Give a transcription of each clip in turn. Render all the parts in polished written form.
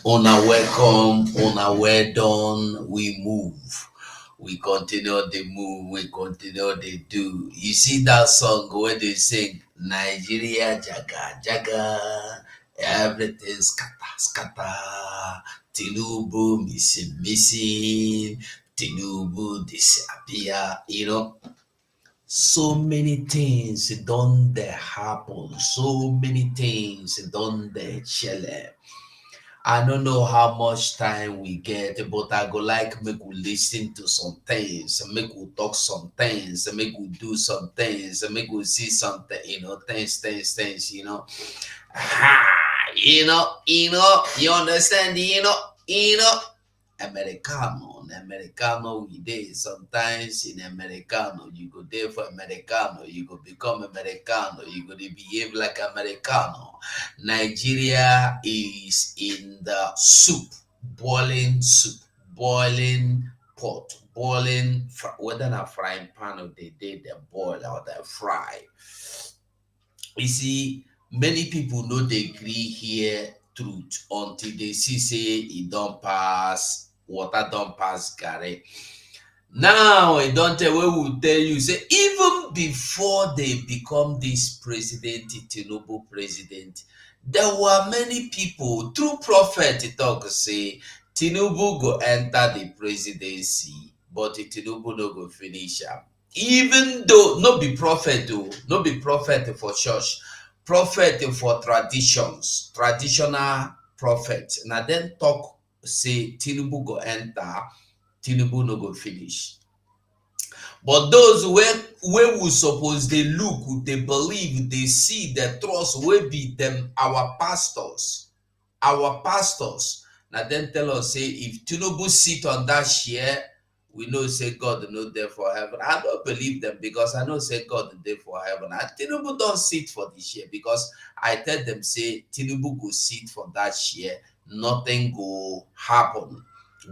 On a welcome, on a well done, we move. We continue the move, we continue the do. You see that song where they sing Nigeria Jaga Jaga, everything scatter scatter, Tinubu missing, Tinubu disappear, so many things don't they happen, so many things don't they shele. I don't know how much time we get, but I go like make we listen to some things, make we talk some things, make we do some things, make we see something, things. You understand, Americano we dey. Sometimes in Americano, you go there for Americano, you go become Americano, you go dey behave like Americano. Nigeria is in the soup, boiling pot, boiling, whether na frying pan or they boil or they fry. You see, many people no dey gree hear truth until they see say e don pass, water don pass garri. Now e don tell wey we tell you say even before they become this president, Tinubu president, there were many people through prophet talk say Tinubu go enter the presidency, but Tinubu no go finish am. Even though no be prophet o, no be prophet for church, prophet for traditions, traditional prophet. Na dem talk say Tinubu go enter, Tinubu no go finish. But those where we suppose they look, they believe, they see, they trust, wey be them our pastors. Now then tell us say if Tinubu sit on that chair, we know say God no there for heaven. I don't believe them because I know say God there for heaven. And Tinubu don't sit for the chair because I tell them say Tinubu go sit for that chair, nothing go happen.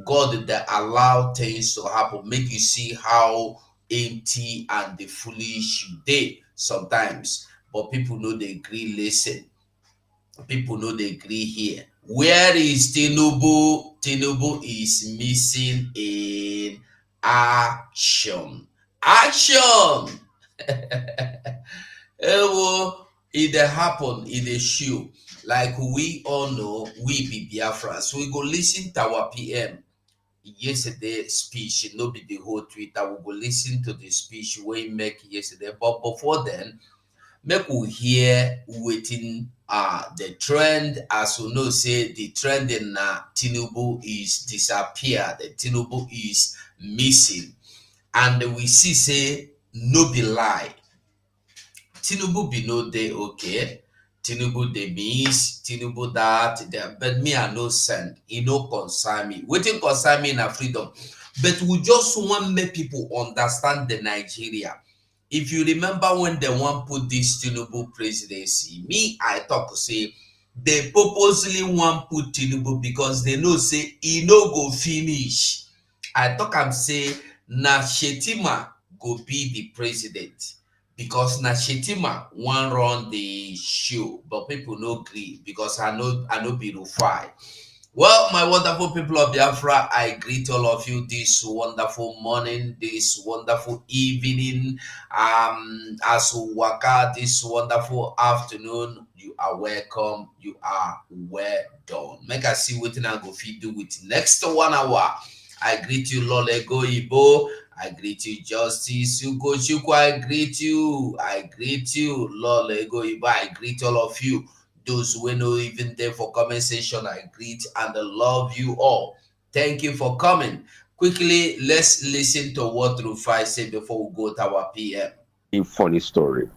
God that allow things to happen, make you see how empty and the foolish you dey sometimes. But people know they agree listen. People know they agree here. Where is Tinubu? Tinubu is missing in action. Action! Ewo, it dey happen, it dey show. Like we all know, we be Biafrans. We go listen to our PM yesterday speech, no be the whole Twitter. We go listen to the speech we make yesterday. But before then, make we hear wetin the trend. As we know say the trend in Tinubu is disappeared, Tinubu is missing, and we see say no be lie, Tinubu be no dey okay, Tinubu dey miss, Tinubu that, but me I no send, e no concern me. Wetin concern me na freedom. But we just want make people understand the Nigeria. If you remember when they want put this Tinubu presidency, me I talk say they purposely want put Tinubu because they know say e no go finish. I talk am say na Shetima go be the president because na Shetima wan run the show, but people no agree because I no be Rufai. Well, my wonderful people of Biafra, I greet all of you this wonderful morning, this wonderful evening, as we waka this wonderful afternoon. You are welcome, you are well done. Make I see what I go fit do with next 1 hour. I greet you, Lolego Ibo. I greet you, Justice Ugo Chukwu. I greet you, Lolego Ibo. I greet all of you. Those who know even there for comment section, I greet and love you all. Thank you for coming. Quickly, let's listen to what Rufai said before we go to our PM. A funny story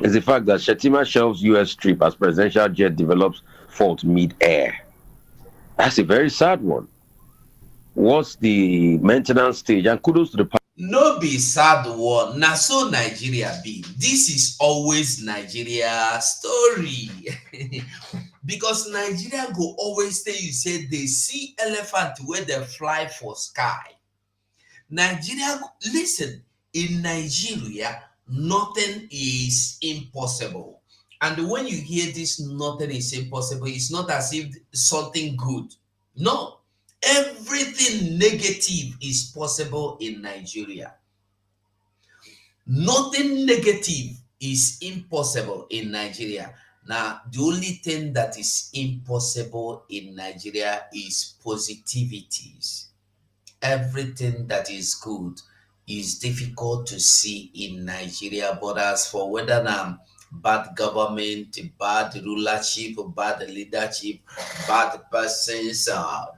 is the fact that Shetima shelves US trip as presidential jet develops fault mid-air. That's a very sad one. What's the maintenance stage? And kudos to the no be sad one, na so Nigeria be. This is always Nigeria story. Because Nigeria go always tell you say they see elephant where they fly for sky. Nigeria, listen, in Nigeria, nothing is impossible. And when you hear this, nothing is impossible, it's not as if something good. No, everything negative is possible in Nigeria. Nothing negative is impossible in Nigeria. Now, the only thing that is impossible in Nigeria is positivities. Everything that is good is difficult to see in Nigeria. But as for whether bad government, bad rulership, bad leadership, bad persons,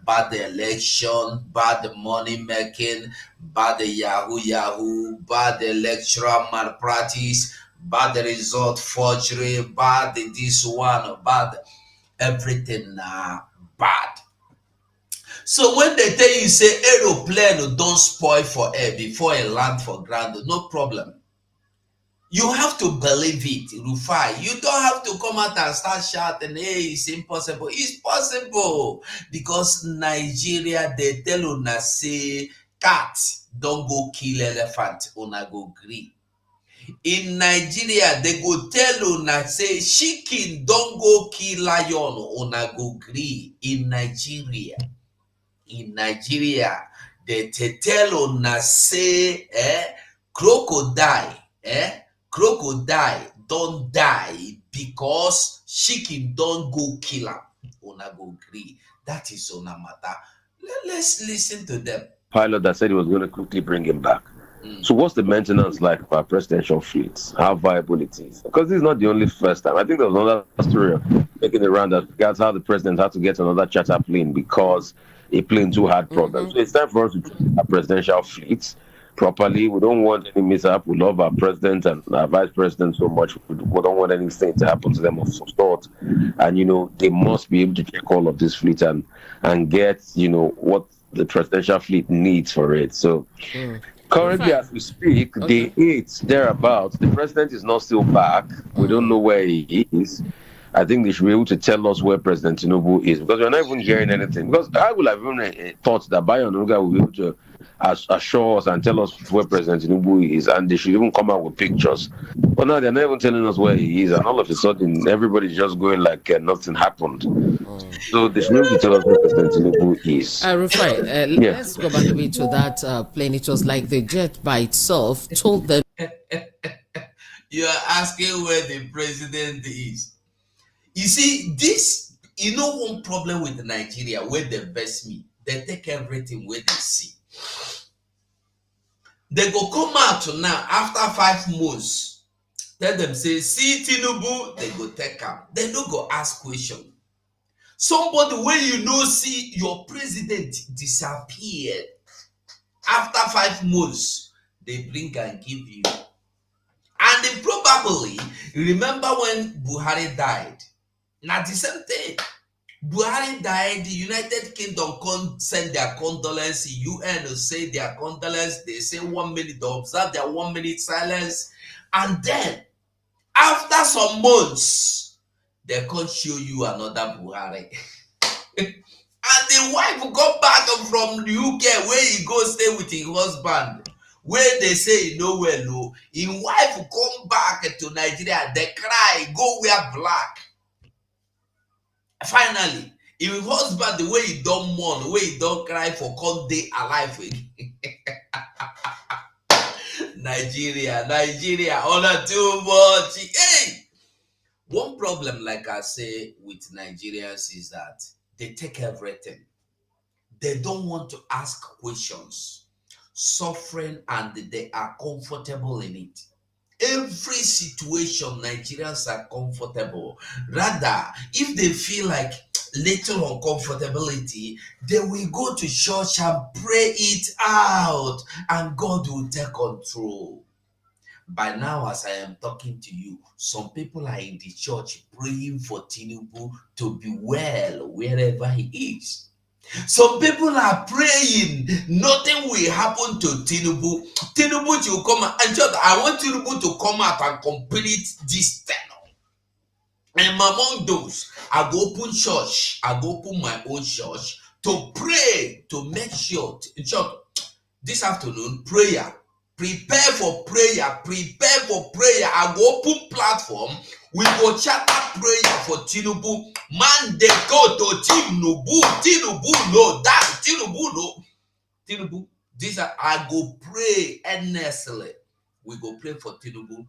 bad election, bad money making, bad yahoo yahoo, bad electoral malpractice, bad result forgery, bad this one, bad everything bad. So when they tell you say aeroplane don't spoil for air before it land for ground, no problem. You have to believe it, Rufai. You don't have to come out and start shouting, hey, it's impossible. It's possible. Because Nigeria, they tell una say, cat don't go kill elephant, una go gree. In Nigeria, they go tell una say, chicken don't go kill lion, una go gree. In Nigeria, they tell una say crocodile crocodile don't die because chicken don't go kill am. Una go gree. That is una matter. Let's listen to them. Pilot that said he was going to quickly bring him back. So what's the maintenance like of our presidential fleets? How viable it is? Because this is not the only first time. I think there was another story making the round that regards how the president had to get another charter plane because a plane too had problems. So it's time for us to treat our presidential fleets properly. We don't want any mishap. We love our president and our vice president so much. We don't want anything to happen to them of some sort. And they must be able to check all of this fleet and get what the presidential fleet needs for it. So currently, as we speak, day 8 thereabouts, the president is not still back. We don't know where he is. I think they should be able to tell us where President Tinubu is because we're not even hearing anything. Because I would have even thought that Bayo Onuga will be able to assure us and tell us where President Tinubu is, and they should even come out with pictures. But now they're not even telling us where he is, and all of a sudden everybody's just going like nothing happened. So they should be able to tell us where President Tinubu is. Rufai, let's go back a bit to that plane. It was like the jet by itself told them. You are asking where the president is. You see, this, one problem with Nigeria where they vex me. They take everything where they see. They go come out now after 5 months. Tell them, say, see Tinubu, they go take am. They don't go ask question. Somebody where see your president disappeared. After 5 months, they bring and give you. And they probably remember when Buhari died. Now the same thing. Buhari died, the United Kingdom send their condolence, UN will say their condolence, they say 1 minute, they observe their 1 minute silence, and then after some months, they can show you another Buhari. And the wife go back from the UK where he go stay with his husband. Where they say nowhere low. His wife come back to Nigeria, they cry, go wear black. Finally, his husband, the way he don't mourn, the way he don't cry for come day alive again. Nigeria, honor too much. Hey! One problem, like I say, with Nigerians is that they take everything. They don't want to ask questions. Suffering, and they are comfortable in it. Every situation, Nigerians are comfortable. Rather, if they feel like little uncomfortability, they will go to church and pray it out, and God will take control. By now, as I am talking to you, some people are in the church praying for Tinubu to be well wherever he is. Some people are praying, nothing will happen to Tinubu. Tinubu will come out. And just, I want Tinubu to come out and complete this tenure. And among those, I go open church. I go open my own church to pray, to make sure. In short, this afternoon, prayer Prepare for prayer. Prepare for prayer. I go open platform. We go charter prayer for Tinubu. Man, they go to Tinubu. Tinubu, no. That Tinubu, no. Tinubu. These are, I go pray earnestly. We go pray for Tinubu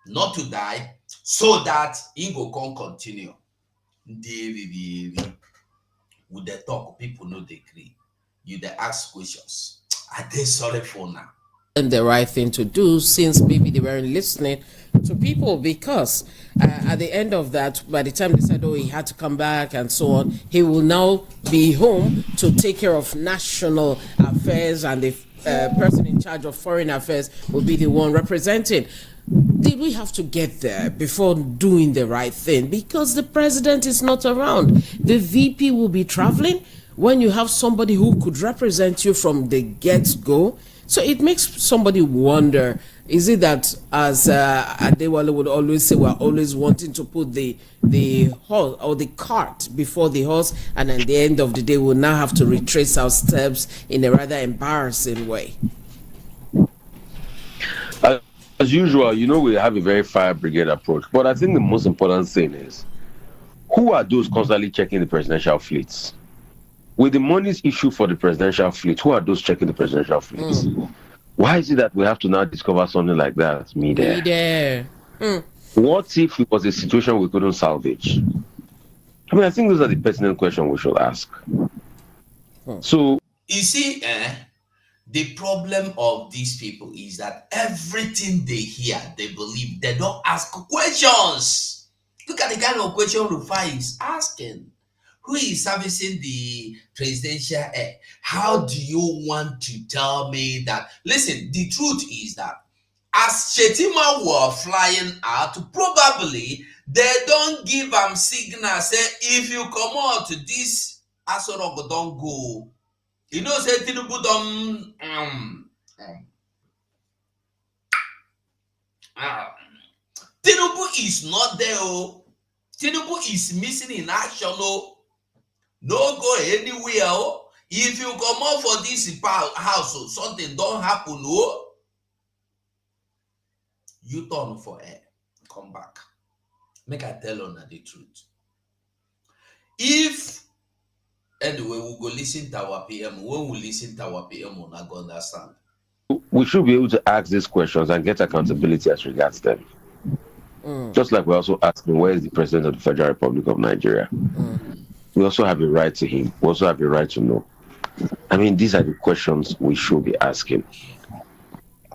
not to die, so that he go come continue. With the talk, people know they agree. You they ask questions. Are they sorry for now? And the right thing to do, since maybe they weren't listening to people, because at the end of that, by the time they said, oh, he had to come back and so on, he will now be home to take care of national affairs, and the person in charge of foreign affairs will be the one representing. Did we have to get there before doing the right thing? Because the president is not around. The VP will be traveling. When you have somebody who could represent you from the get-go, so it makes somebody wonder, is it that, as Adewale would always say, we're always wanting to put the horse or the cart before the horse, and at the end of the day, we'll now have to retrace our steps in a rather embarrassing way? As usual, we have a very fire brigade approach. But I think the most important thing is, who are those constantly checking the presidential fleets? With the monies issued for the presidential fleet, who are those checking the presidential fleets? Why is it that we have to now discover something like that? Me there. What if it was a situation we couldn't salvage? I mean, I think those are the pertinent questions we should ask. So, you see, the problem of these people is that everything they hear, they believe. They don't ask questions. Look at the kind of question Rufai is asking. Who is servicing the presidential air? How do you want to tell me that? Listen, the truth is that as Shetima were flying out, probably they don't give them signal, say, if you come out to this, Asorogo don't go. You know, say Tinubu don't Tinubu is not there. Oh. Tinubu is missing in action. Oh. No go anywhere. Oh. If you come out for this house, oh, something don't happen. Oh. You turn for air. Come back. Make I tell you the truth. If anyway, we'll go listen to our PM. When we listen to our PM, we're not going to understand. We should be able to ask these questions and get accountability as regards them. Just like we're also asking, where is the President of the Federal Republic of Nigeria? We also have a right to him. We also have a right to know. I mean, these are the questions we should be asking.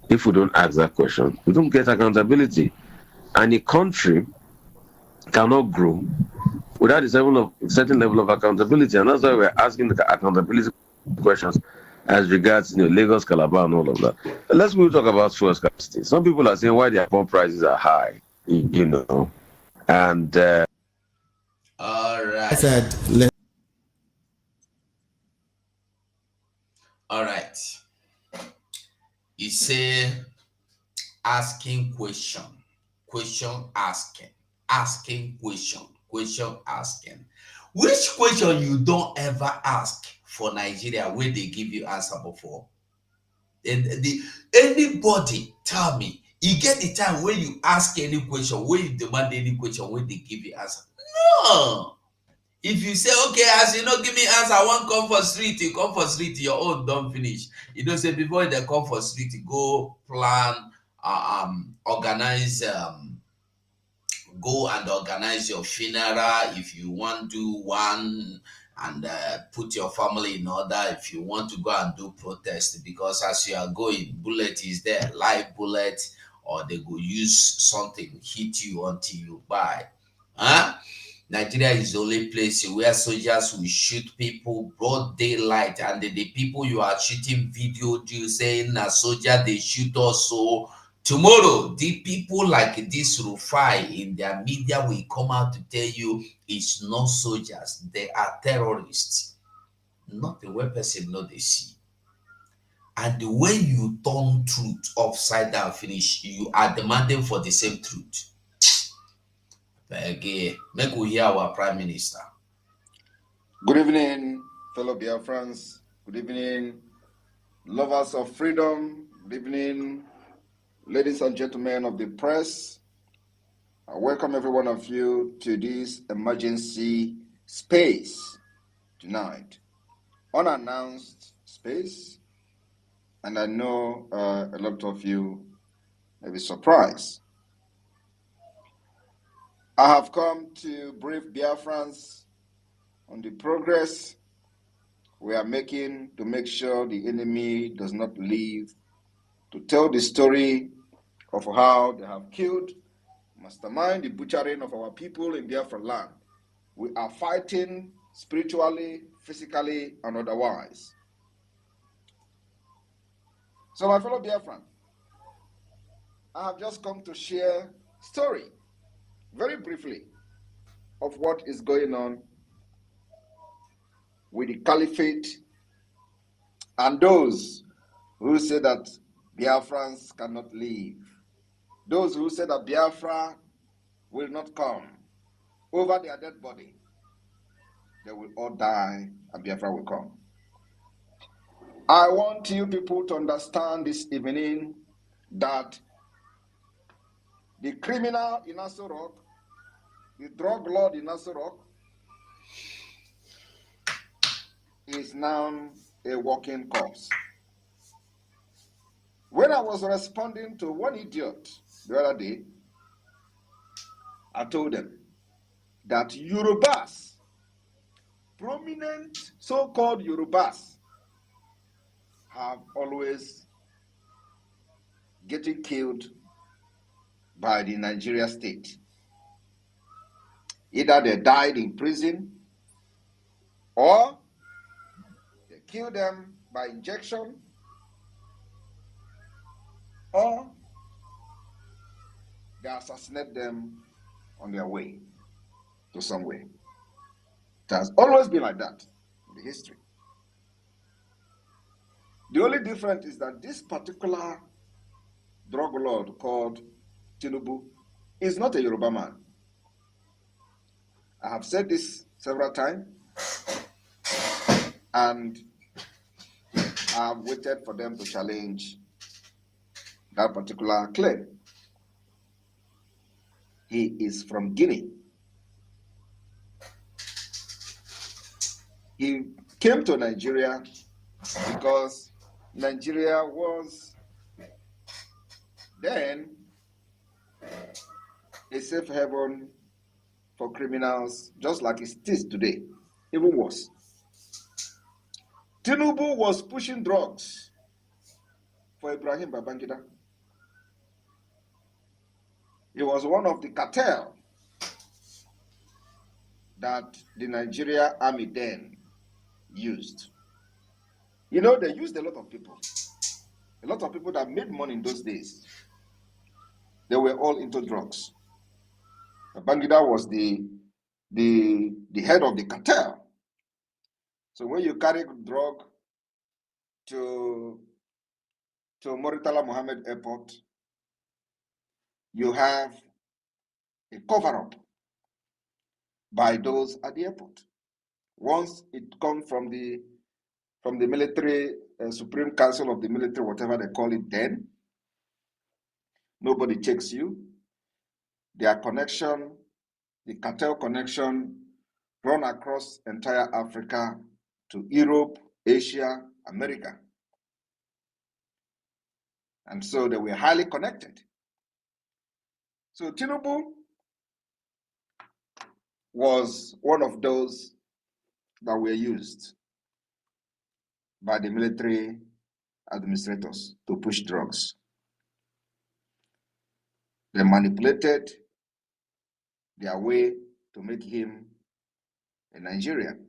If we don't ask that question, we don't get accountability. And a country cannot grow without a certain level of accountability. And that's why we're asking the accountability questions as regards Lagos, Calabar, and all of that. Let's talk about fuel scarcity. Some people are saying why their pump prices are high, and all right. I said, all right. You say asking question asking question asking. Which question you don't ever ask for Nigeria where they give you answer before? Anybody tell me, you get the time when you ask any question, when you demand any question, when they give you answer? No. If you say, okay, as you know, give me answer, I want come for street, you come for street, your own don't finish. You don't say before they come for street, go plan, organize, go and organize your funeral if you want to do one, and put your family in order if you want to go and do protest, because as you are going, bullet is there, live bullet, or they go use something hit you until you buy. Nigeria is the only place where soldiers will shoot people broad daylight, and the people you are shooting video do saying a soldier they shoot us. So tomorrow the people like this Rufai in their media will come out to tell you it's not soldiers, they are terrorists. Not the way person know they see. And the way you turn truth upside down finish, you are demanding for the same truth. Okay, make we hear our Prime Minister. Good evening, fellow Biafrans. Good evening, lovers of freedom. Good evening, Ladies and gentlemen of the press, I welcome every one of you to this emergency space tonight. Unannounced space, and I know a lot of you may be surprised. I have come to brief Biafrans on the progress we are making to make sure the enemy does not leave, to tell the story of how they have killed, mastermind the butchering of our people in Biafra land. We are fighting spiritually, physically, and otherwise. So, my fellow Biafran, I have just come to share story, very briefly, of what is going on with the caliphate and those who say that Biafrans cannot leave. Those who say that Biafra will not come over their dead body. They will all die and Biafra will come. I want you people to understand this evening that the criminal in Aso Rock, the drug lord in Aso Rock, is now a walking corpse. When I was responding to one idiot the other day, I told them that Yorubas, prominent so-called Yorubas, have always getting killed by the Nigeria state. Either they died in prison or they killed them by injection or they assassinate them on their way to somewhere. It has always been like that in the history. The only difference is that this particular drug lord called Tinubu is not a Yoruba man. I have said this several times, and I have waited for them to challenge that particular claim. He is from Guinea. He came to Nigeria because Nigeria was then a safe haven for criminals, just like it is today, even worse. Tinubu was pushing drugs for Ibrahim Babangida. He was one of the cartel that the Nigeria army then used. You know, they used a lot of people that made money in those days. They were all into drugs. Babangida was the head of the cartel. So when you carry drug to Muritala Mohammed Airport, you have a cover-up by those at the airport. Once it comes from the military, Supreme Council of the military, whatever they call it then, nobody checks you. Their connection, the cartel connection, run across entire Africa to Europe, Asia, America. And so they were highly connected. So Tinubu was one of those that were used by the military administrators to push drugs. They manipulated their way to make him a Nigerian.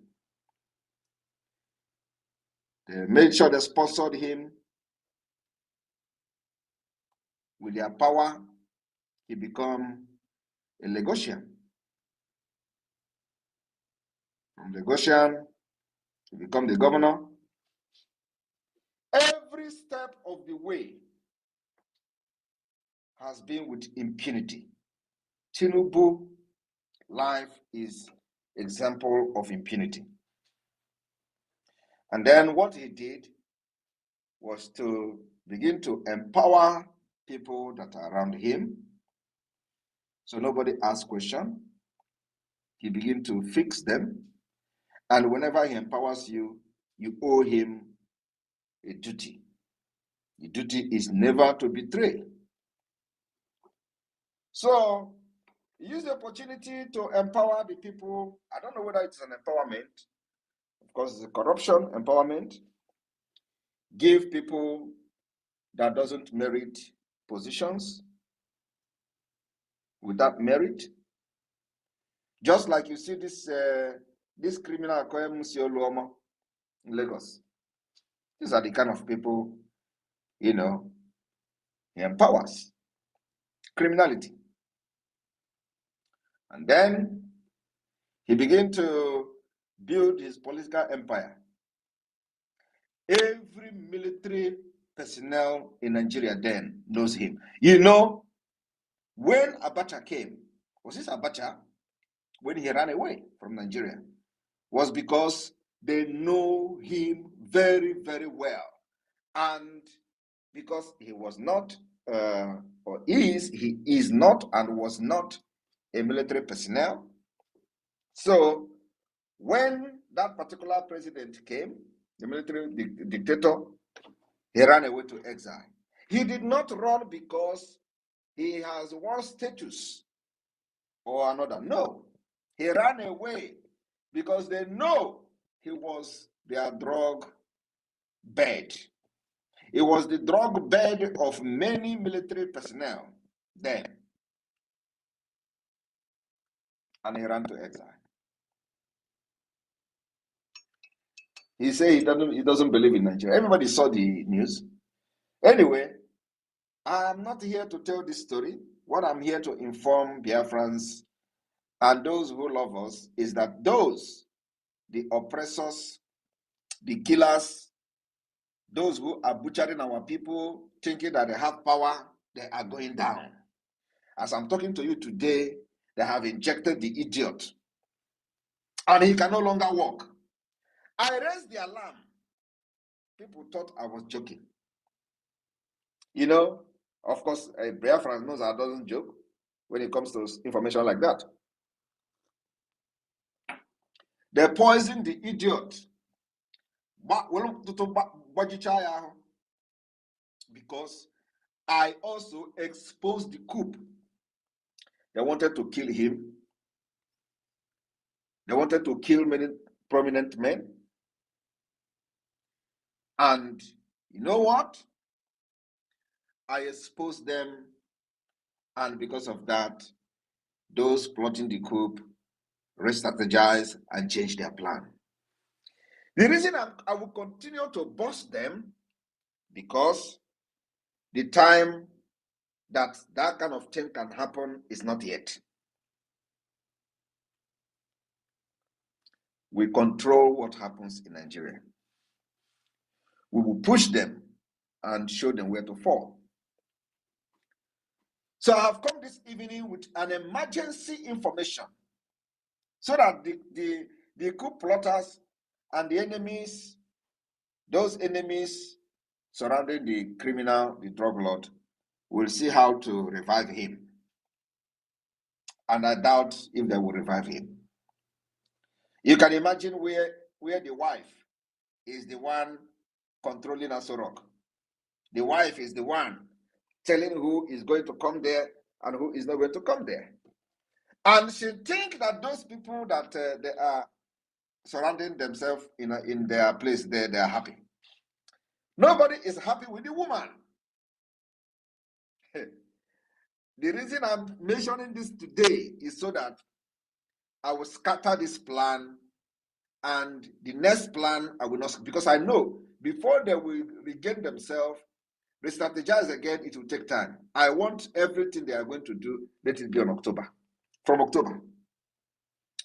They made sure they sponsored him. With their power, he became a Lagosian. From Lagosian, he became the governor. Every step of the way has been with impunity. Tinubu life is example of impunity. And then what he did was to begin to empower people that are around him. So nobody asks questions. He begins to fix them. And whenever he empowers you, you owe him a duty. The duty is never to betray. So use the opportunity to empower the people. I don't know whether it's an empowerment. Of course, it's a corruption empowerment. Give people that doesn't merit positions without merit. Just like you see this criminal Koyemusi Oluomo in Lagos. These are the kind of people, he empowers. Criminality. And then he began to build his political empire. Every military personnel in Nigeria then knows him. When Abacha came, was this Abacha? When he ran away from Nigeria, was because they know him very, very well. And because he was not, he is not and was not a military personnel. So when that particular president came, the military dictator, he ran away to exile. He did not run because he has one status or another. No, he ran away because they know he was their drug bed. It was the drug bed of many military personnel then. And he ran to exile. He said he doesn't believe in Nigeria. Everybody saw the news. Anyway, I am not here to tell this story. What I'm here to inform Biafrans and those who love us is that those, the oppressors, the killers, those who are butchering our people, thinking that they have power, they are going down. As I'm talking to you today, they have injected the idiot, and he can no longer walk. I raised the alarm. People thought I was joking. Of course, a Biafran knows I doesn't joke when it comes to information like that. They poisoned the idiot. Because I also exposed the coup. They wanted to kill him. They wanted to kill many prominent men. And you know what? I exposed them, and because of that, those plotting the coup re-strategize and change their plan. The reason I will continue to bust them, because the time that kind of thing can happen is not yet. We control what happens in Nigeria. We will push them and show them where to fall. So I have come this evening with an emergency information so that the coup plotters and the enemies, those enemies surrounding the criminal, the drug lord, will see how to revive him. And I doubt if they will revive him. You can imagine where the wife is the one controlling Asorok. The wife is the one telling who is going to come there and who is not going to come there. And she thinks that those people that they are surrounding themselves in their place there, they are happy. Nobody is happy with the woman. The reason I'm mentioning this today is so that I will scatter this plan, and the next plan I will not, because I know before they will regain themselves, re-strategize again, it will take time. I want everything they are going to do, let it be on October. From October.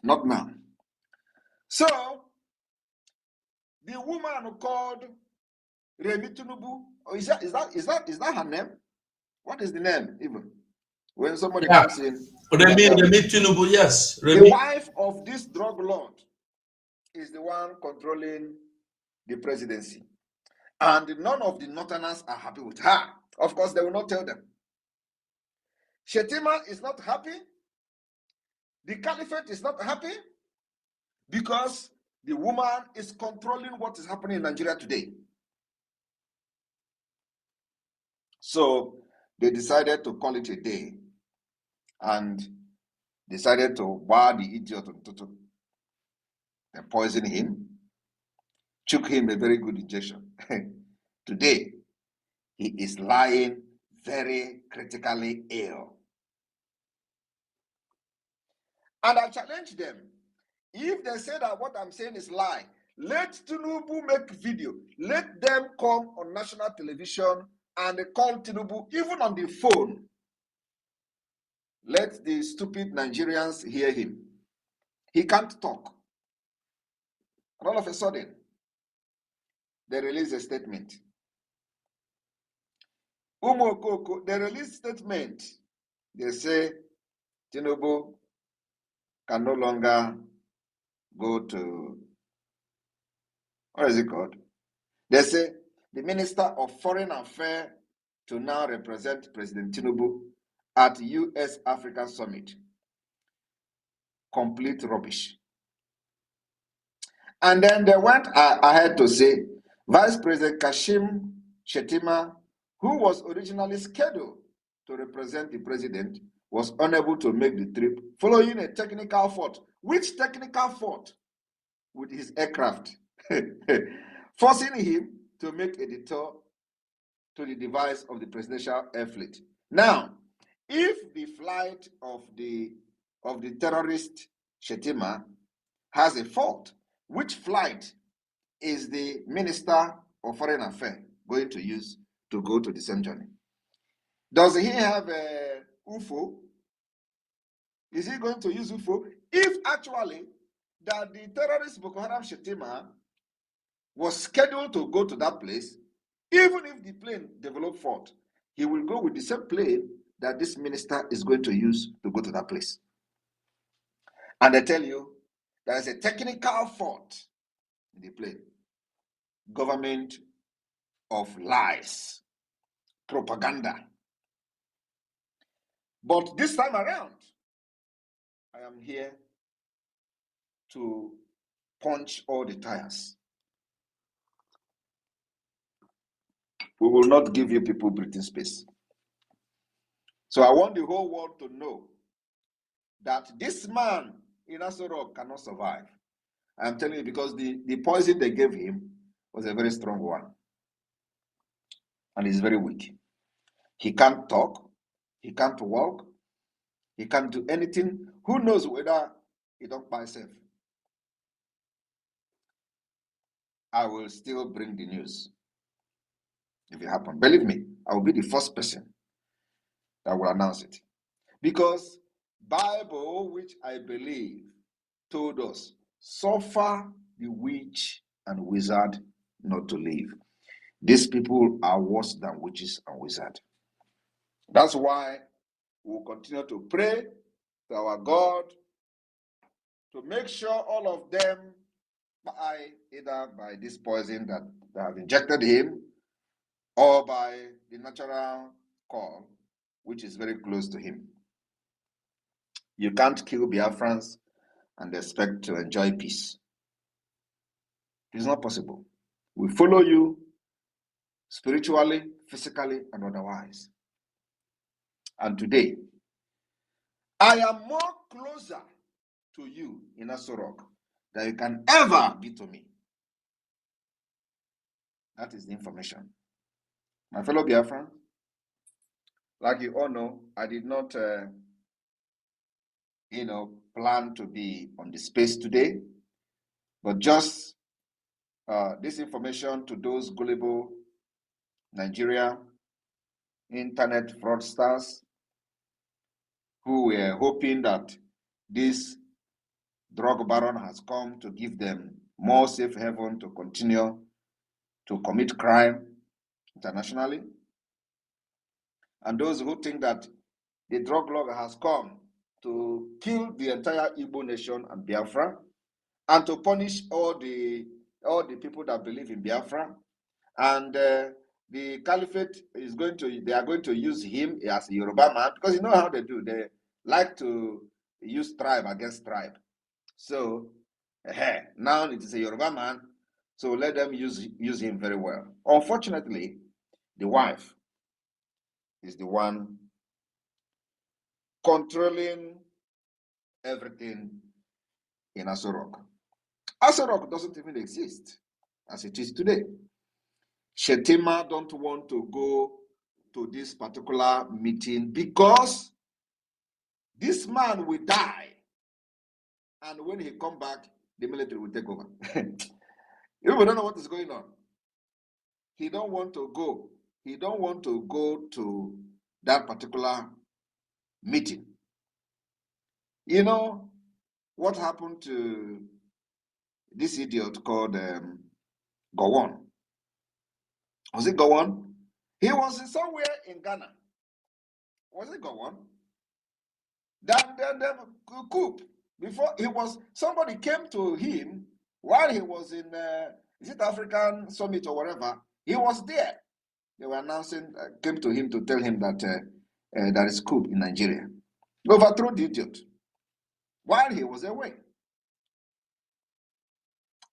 Not now. So, the woman called Tinubu, is that her name? What is the name even? When somebody comes in. Tinubu, yes. The wife of this drug lord is the one controlling the presidency. And none of the northerners are happy with her. Of course, they will not tell them. Shetima is not happy. The caliphate is not happy because the woman is controlling what is happening in Nigeria today. So they decided to call it a day and decided to bar the idiot on Tutu. They poisoned him, took him a very good injection. Today, he is lying very critically ill. And I challenge them. If they say that what I'm saying is lie, let Tinubu make video. Let them come on national television and call Tinubu, even on the phone. Let the stupid Nigerians hear him. He can't talk. And all of a sudden, they release a statement. Umokoko, they release a statement. They say Tinubu can no longer go to, what is it called? They say the Minister of Foreign Affairs to now represent President Tinubu at U.S. Africa Summit. Complete rubbish. And then they went ahead to say Vice President Kashim Shettima, who was originally scheduled to represent the president, was unable to make the trip following a technical fault. Which technical fault? With his aircraft, forcing him to make a detour to the device of the presidential air fleet. Now, if the flight of the terrorist Shettima has a fault, which flight is the Minister of Foreign Affairs going to use to go to the same journey? Does he have a UFO? Is he going to use UFO? If actually that the terrorist Boko Haram Shettima was scheduled to go to that place, even if the plane developed fault, he will go with the same plane that this minister is going to use to go to that place. And I tell you, there is a technical fault in the plane. Government of lies, propaganda. But this time around, I am here to punch all the tires. We will not give you people breathing space. So I want the whole world to know that this man in Asorok cannot survive. I'm telling you, because the poison they gave him was a very strong one. And he's very weak. He can't talk. He can't walk. He can't do anything. Who knows whether he don't buy safe? I will still bring the news if it happens. Believe me, I will be the first person that will announce it. Because Bible, which I believe, told us, suffer the witch and wizard not to live. These people are worse than witches and wizards. That's why we'll continue to pray to our God to make sure all of them either by this poison that they have injected him or by the natural call, which is very close to him. You can't kill Biafrans and expect to enjoy peace. It's not possible. We follow you spiritually, physically, and otherwise. And today, I am more closer to you in Asorok than you can ever be to me. That is the information. My fellow Biafran, like you all know, I did not, plan to be on the space today, but just this information to those gullible Nigeria internet fraudsters who were hoping that this drug baron has come to give them more safe haven to continue to commit crime internationally. And those who think that the drug lord has come to kill the entire Igbo nation and Biafra and to punish all the people that believe in Biafra. And the caliphate is going to, they are going to use him as a Yoruba man, because you know how they do. They like to use tribe against tribe. So now it is a Yoruba man, so let them use him very well. Unfortunately, the wife is the one controlling everything in Aso Rock. Aso Rock doesn't even exist as it is today. Shetima don't want to go to this particular meeting because this man will die, and when he come back, the military will take over. You don't know what is going on. He don't want to go. He don't want to go to that particular meeting. You know what happened to this idiot called Gowon? Was it Gowon? He was somewhere in Ghana. Was it Gowon? Then Coup. Before he was, somebody came to him while he was in is it African Summit or whatever. He was there. They were announcing, came to him to tell him that there is coup in Nigeria. He overthrew the idiot while he was away.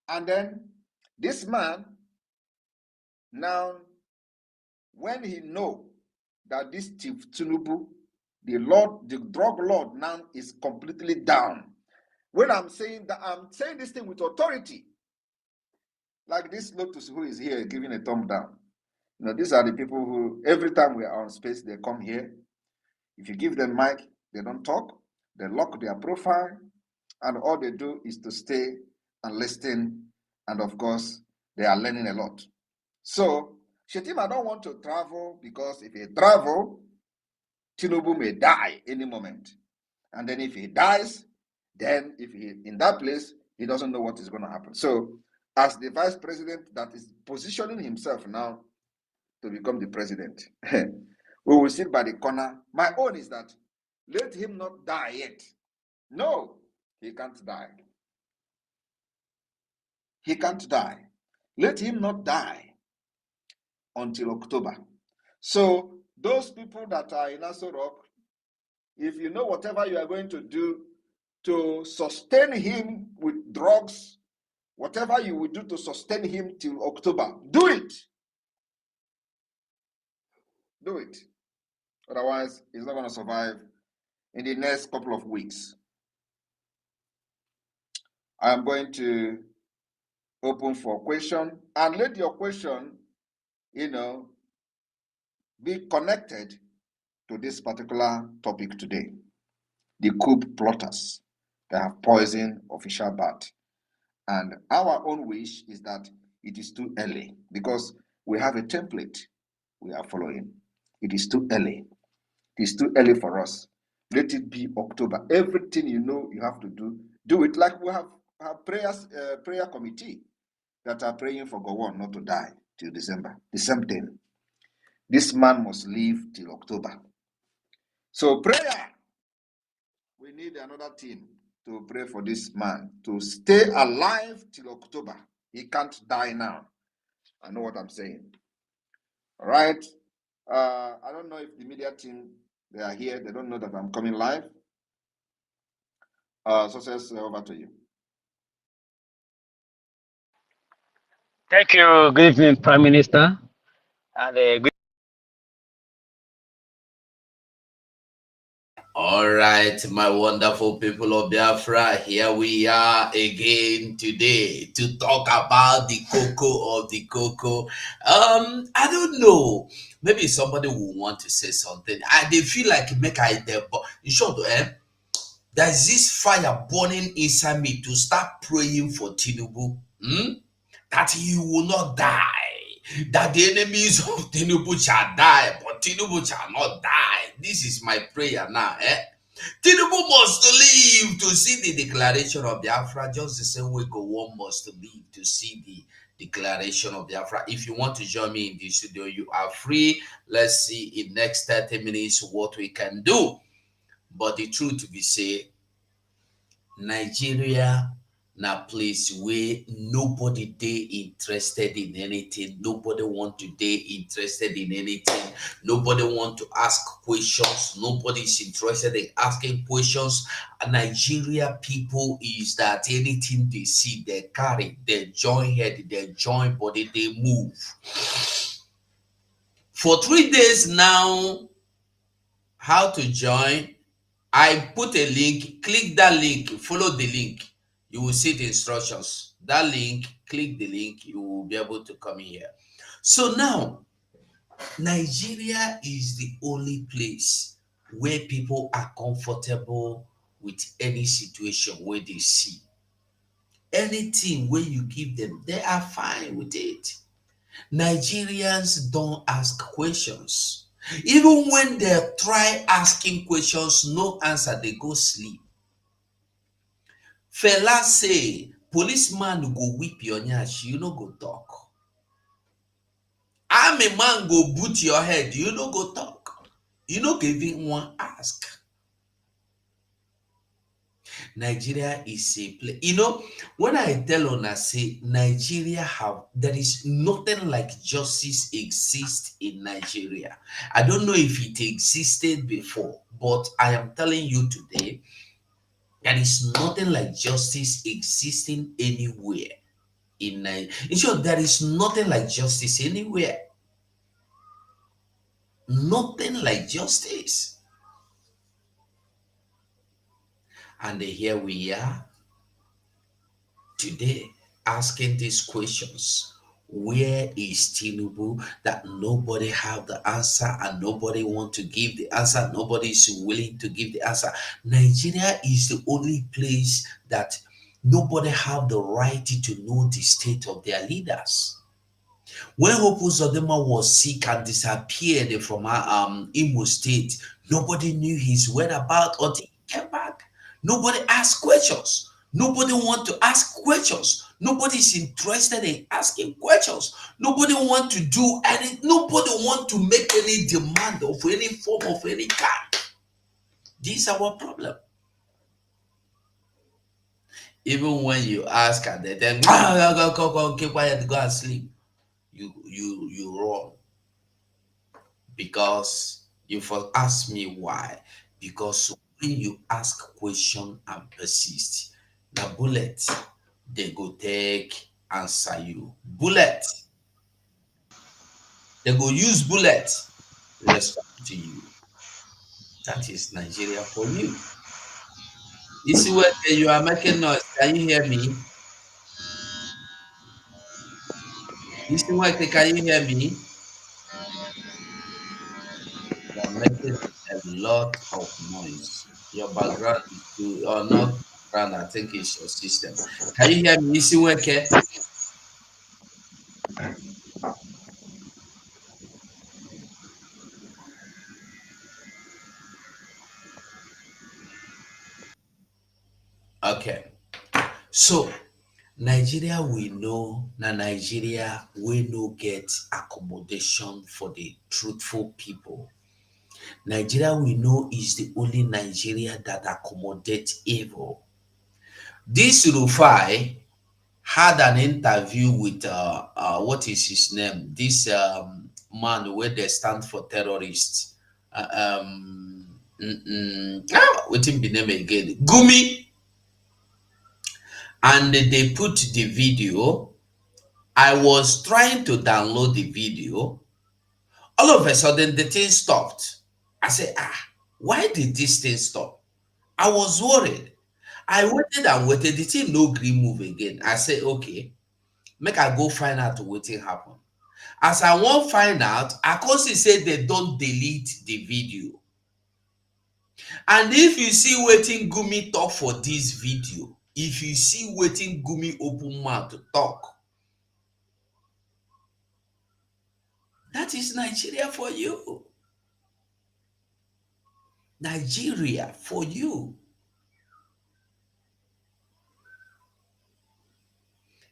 And then this man, now, when he know that this Chief Tinubu, the drug lord now is completely down. When I'm saying that, I'm saying this thing with authority. Like this Lotus who is here giving a thumb down. You know, these are the people who, every time we are on space, they come here. If you give them mic, they don't talk. They lock their profile. And all they do is to stay and listen. And of course, they are learning a lot. So, Shetima don't want to travel because if he travel, Tinubu may die any moment. And then if he dies, then if he in that place, he doesn't know what is going to happen. So, as the vice president that is positioning himself now to become the president, we will sit by the corner. My own is that let him not die yet. No, he can't die. He can't die. Let him not die until October. So those people that are in Aso Rock, if you know whatever you are going to do to sustain him with drugs, whatever you will do to sustain him till October, do it. Do it. Otherwise, he's not going to survive in the next couple of weeks. I am going to open for question, and let your question, be connected to this particular topic today. The coup plotters that have poisoned official bat. And our own wish is that it is too early because we have a template we are following. It is too early. It is too early for us. Let it be October. Everything you know you have to do it. Like we have prayer committee that are praying for Gowon not to die till December. The same thing. This man must live till October. So prayer. We need another team to pray for this man to stay alive till October. He can't die now. I know what I'm saying. All right. I don't know if the media team, they are here. They don't know that I'm coming live. Success, over to you. Thank you. Good evening, Prime Minister. And good All right, my wonderful people of Biafra, here we are again today to talk about the cocoa of the cocoa. I don't know. Maybe somebody will want to say something. They feel like make I in short, there's this fire burning inside me to start praying for Tinubu. That he will not die. That the enemies of Tinubu shall die, but Tinubu shall not die. This is my prayer now. Tinubu must live to see the declaration of Biafra, just the same way Gowon must live to see the declaration of Biafra. If you want to join me in the studio, you are free. Let's see in next 30 minutes what we can do. But the truth to be said, Nigeria na place where nobody dey interested in anything, nobody want to dey interested in anything, nobody want to ask questions, nobody is interested in asking questions. Nigeria people is that anything they see they carry, they join head, they join body, they move. For 3 days now, how to join? I put a link, click that link, follow the link. You will see the instructions. That link, click the link, you will be able to come in here. So now, Nigeria is the only place where people are comfortable with any situation where they see. Anything where you give them, they are fine with it. Nigerians don't ask questions. Even when they try asking questions, no answer, they go sleep. Fela say, policeman go whip your nyash, you no go talk. Army man go boot your head, you no go talk. You no go even want ask. Nigeria is a place. You know, when I tell on say Nigeria have, there is nothing like justice exists in Nigeria. I don't know if it existed before, but I am telling you today, there is nothing like justice existing anywhere in Nigeria. In short, there is nothing like justice anywhere. Nothing like justice. And here we are today asking these questions. Where is Tinubu? That nobody have the answer and nobody want to give the answer. Nobody is willing to give the answer. Nigeria is the only place that nobody have the right to know the state of their leaders. When Hope Uzodinma was sick and disappeared from Imo State, nobody knew his whereabouts until he came back. Nobody asked questions. Nobody want to ask questions. Nobody is interested in asking questions. Nobody want to do any. Nobody want to make any demand of any form of any kind. This is our problem. Even when you ask and they then go, keep quiet, go and sleep. You run. Because you first ask me why. Because when you ask question and persist, the bullet they go take answer you. Bullet. They go use bullet respond to you. That is Nigeria for you. You see what you are making noise. Can you hear me? You see what can you hear me? You are making a lot of noise. Your background is too, or not background, I think it's your system. Can you hear me? You see what? Okay. So Nigeria we know na Nigeria we no get accommodation for the truthful people. Nigeria we know is the only Nigeria that accommodates evil. This Rufai had an interview with what is his name? This man where they stand for terrorists. What him be name again? Gumi. And they put the video. I was trying to download the video. All of a sudden, the thing stopped. I said, why did this thing stop? I was worried. I waited and waited. The thing no green move again. I said, okay, make I go find out what happened. As I won't find out, I can see say they don't delete the video. And if you see waiting Gumi talk for this video, if you see waiting Gumi open mouth to talk, that is Nigeria for you. Nigeria for you.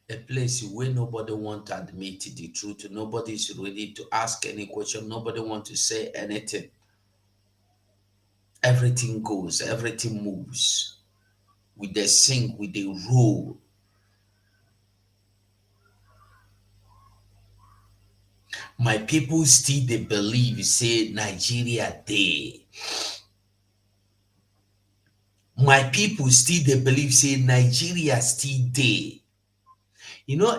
A place where nobody want to admit the truth, nobody is ready to ask any question, nobody want to say anything. Everything goes, everything moves. With the sing, with the roll. My people still they believe say Nigeria day. My people still they believe say Nigeria still day. You know,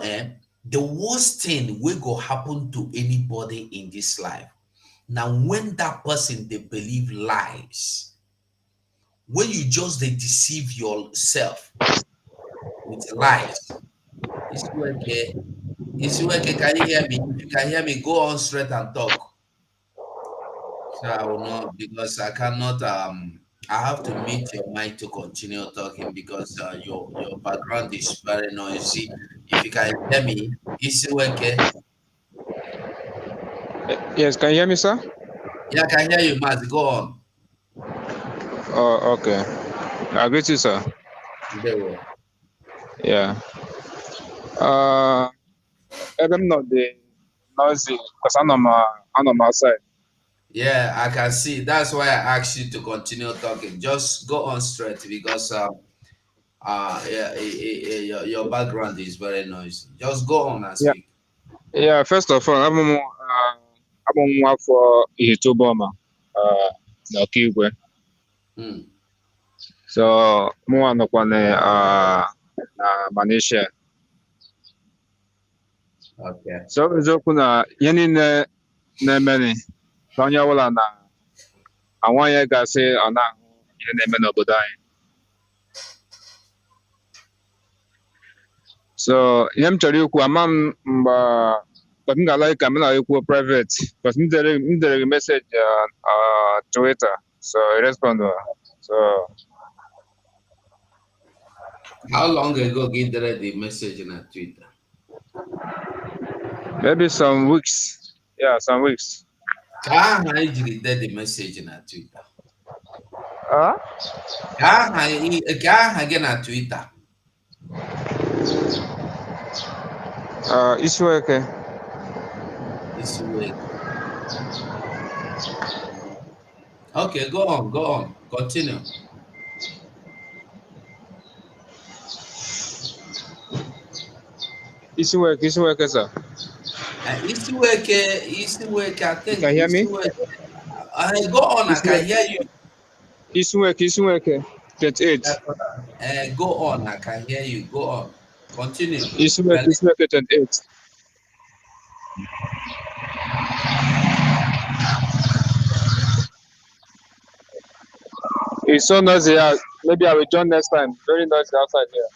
the worst thing will go happen to anybody in this life. Now, when that person they believe lies, when you just they deceive yourself with lies, it's okay. It's okay. Can you hear me? If you can hear me, go on straight and talk. So I will not because I cannot. I have to mute your mic to continue talking because your background is very noisy. If you can hear me, it's okay. Yes, can you hear me, sir? Yeah, I can hear you, Matt. Go on. Oh, okay. I greet you, sir. There we go. Yeah. Ebe m nọ dị noisy because I'm outside. Yeah, I can see. That's why I asked you to continue talking. Just go on straight because yeah, your background is very noisy. Just go on and Yeah. speak. Yeah. First of all, abụ m nwa afọ Ihituboma na Ọkigwe. Hmm. So mụnwa nọkwa na Malaysia. Okay. So eziokwu na ihe niile na-emeni ka onye ọbụla na-anwanye gasị ọ na-ahụ ihe na-eme n'obodo anyị. So ihe m chọrọ ikwu ama m mgbe m ga-ala ka m na-ekwu private because m dere gị message Twitter so I respond so How long ago did you read the message on Twitter? maybe some weeks. Yeah, some weeks. How did you read the message on Twitter? Huh? How again on Twitter? Isi weke. This week. Okay, go on. Continue. Isi weke, sir. East Wake, I think. You can hear me? Go on, I can hear you. Isi weke. 28. Go on, I can hear you. Go on. Continue. Isi weke 28. It's so noisy. Maybe I will join next time. Very noisy outside here.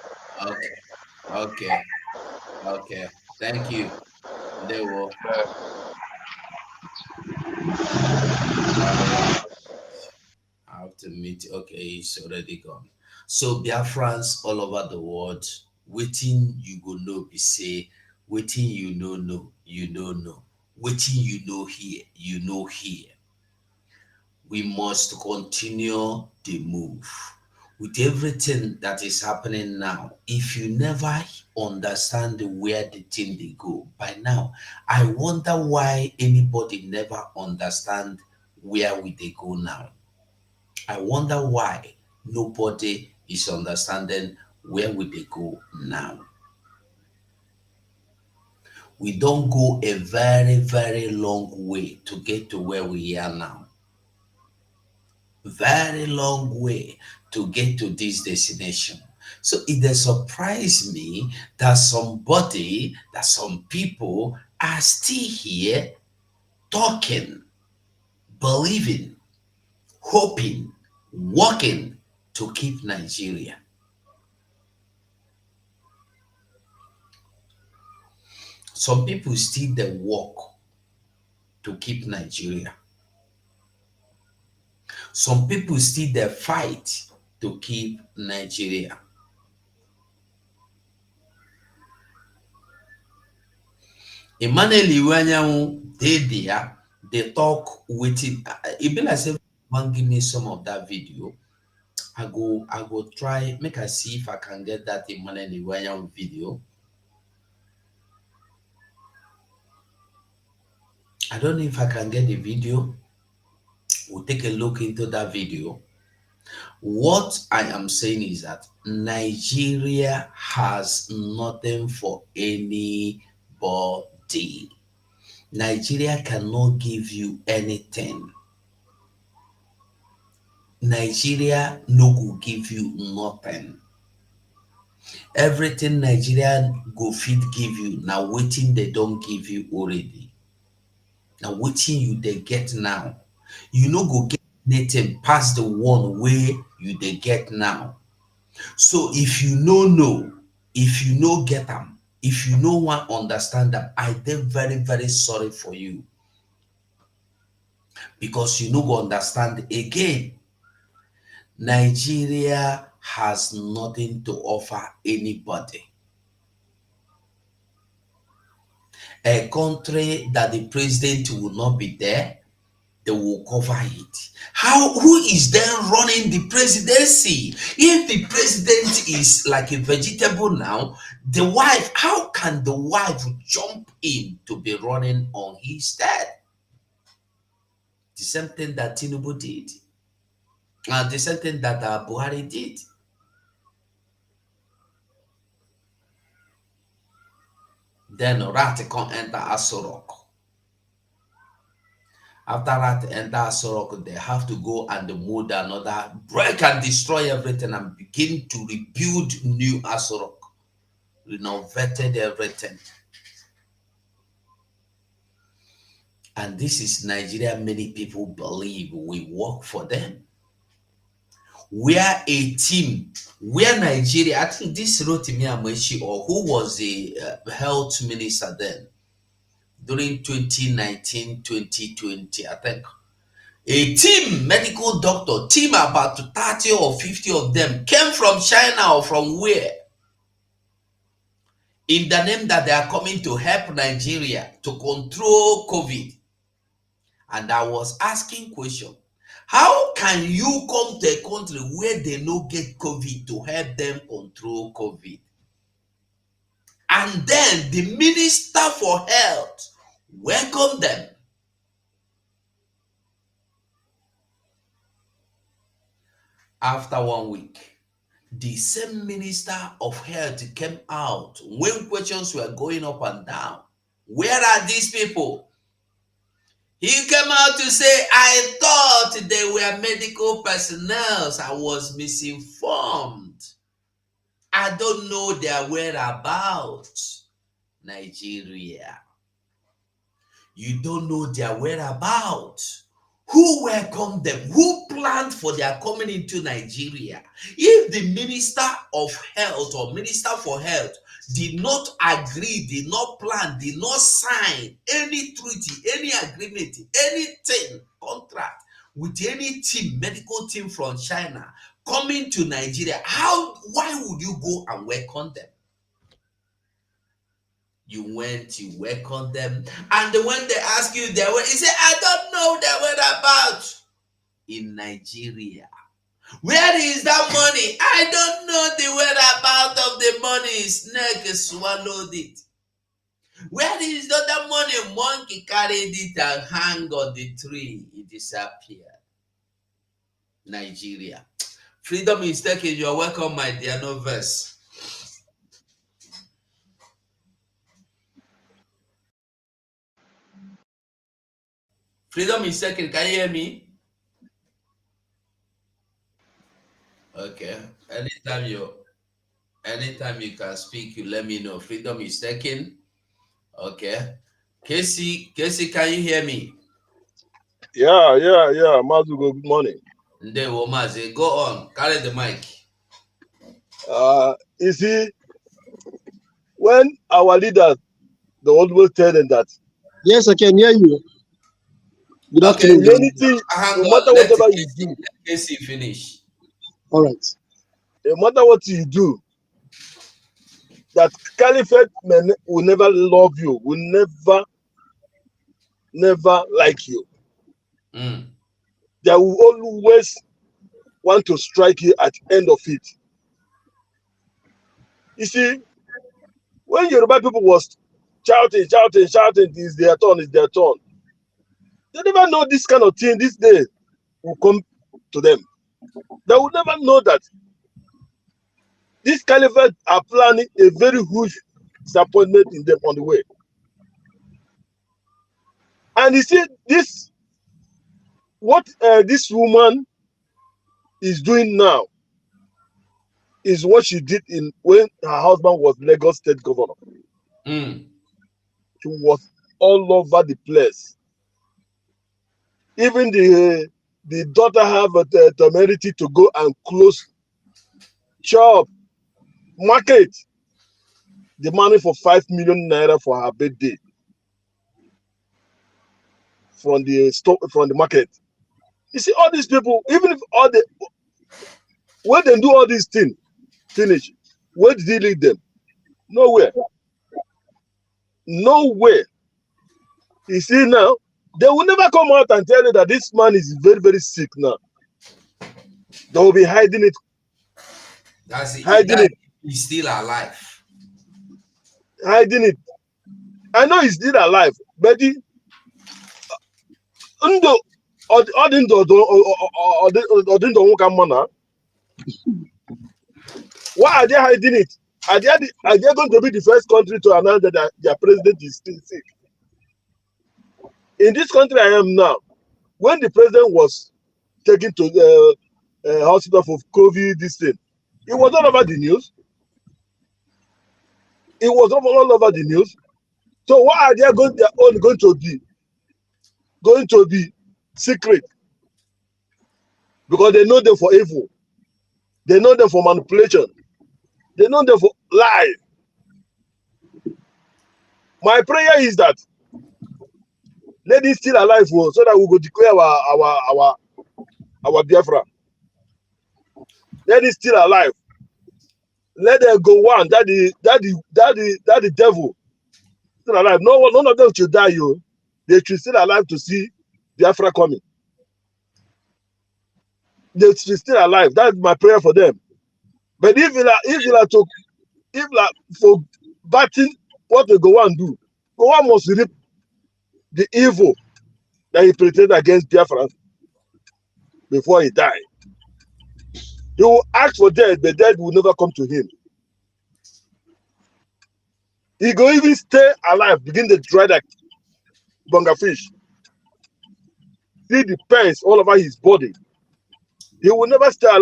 Okay. Thank you. There will. I have to meet. Okay, it's already gone. So Biafrans all over the world, waiting you go know be say, waiting you know, waiting you know here. We must continue the move. With everything that is happening now, if you never understand where the thing they go by now, I wonder why anybody never understand where we they go now. I wonder why nobody is understanding where we they go now. We don't go a very, very long way to get to where we are now. Very long way to get to this destination. So it does surprise me that some people are still here talking, believing, hoping, working to keep Nigeria. Some people still they work to keep Nigeria. Some people still they fight to keep Nigeria. Emmanuel Iwanyanwu, they talk with it. It be like say one give me some of that video. I go try make I see if I can get that Emmanuel Iwanyanwu video. I don't know if I can get the video. We'll take a look into that video. What I am saying is that Nigeria has nothing for anybody. Nigeria cannot give you anything. Nigeria no go give you nothing. Everything Nigeria go fit give you, now waiting they don't give you already. Now waiting you they get now. You no go get anything past the one way you they get now. So if you no know, if you no get them, if you no one understand them, I dey very very sorry for you, because you no go understand again. Nigeria has nothing to offer anybody. A country that the president will not be there, they will cover it. Who is then running the presidency? If the president is like a vegetable now, the wife, how can the wife jump in to be running on his head? The same thing that Tinubu did. The same thing that Buhari did. Then Rat can enter Asorok. After that enter Asorok, they have to go and mold another, break and destroy everything and begin to rebuild new Asorok. Renovated everything. And this is Nigeria many people believe we work for them. We are a team. We are Nigeria. I think this Rotimi Amechi, or who was the health minister then, during 2019-2020, I think. A team, medical doctor, team about 30 or 50 of them came from China or from where? In the name that they are coming to help Nigeria to control COVID. And I was asking question, how can you come to a country where they no get COVID to help them control COVID? And then the Minister for Health welcome them. After 1 week, the same Minister of Health came out when questions were going up and down. Where are these people? He came out to say, I thought they were medical personnel. I was misinformed. I don't know their whereabouts. Nigeria. You don't know their whereabouts. Who welcomed them? Who planned for their coming into Nigeria? If the Minister of Health or Minister for Health did not agree, did not plan, did not sign any treaty, any agreement, anything, contract with any team, medical team from China coming to Nigeria, why would you go and welcome them? You went, you welcomed them, and when they ask you their way, you say, I don't know their whereabouts. In Nigeria, where is that money? I don't know the whereabouts of the money. Snake swallowed it. Where is the other money? Monkey carried it and hung on the tree. It disappeared. Nigeria. Freedom is taken. You are welcome, my dear. No verse. Freedom is taken. Can you hear me? Okay. Anytime you can speak, you let me know. Freedom is taken. Okay. Casey, can you hear me? Yeah. Mazu, good morning. Ndewo, go on. Carry the mic. You see, when our leaders, they always tell them that. Yes, I can hear you. Good afternoon. Anything, no matter whatever you do. Casey finish. All right. No matter what you do, that caliphate men will never love you, will never like you. They will always want to strike you at the end of it. You see, when Yoruba people was shouting, it's their turn. They never know this kind of thing this day will come to them. They will never know that these caliphate are planning a very huge disappointment in them on the way. And you see, what this woman is doing now is what she did when her husband was Lagos State Governor. Mm. She was all over the place. Even the daughter have the temerity to go and close shop, market, the money for 5 million naira for her birthday from the market. You see, all these people, even if when they do all these things, finish, where did he lead them? Nowhere. Nowhere. You see now, they will never come out and tell you that this man is very, very sick now. They will be hiding it. That's it. Hiding it. He's still alive. Hiding it. I know he's still alive, but why are they hiding it? Are they going to be the first country to announce that their president is still sick? In this country I am now, when the president was taken to the hospital for COVID, this thing, it was all over the news. It was all over the news. So why are they going to be secret? Because they know them for evil. They know them for manipulation. They know them for lie. My prayer is that let it still alive so that we will declare our Biafra. Let it still alive. Let them go on. That the devil still alive. None of them should die. They should still alive to see Biafra coming. They should still alive. That's my prayer for them. But if for batting what they go and do, go on must reap the evil that he pretended against Biafra before he died. He will ask for death, but death will never come to him. He go even stay alive, begin to dry like bunga fish. See the pains all over his body. He will never die.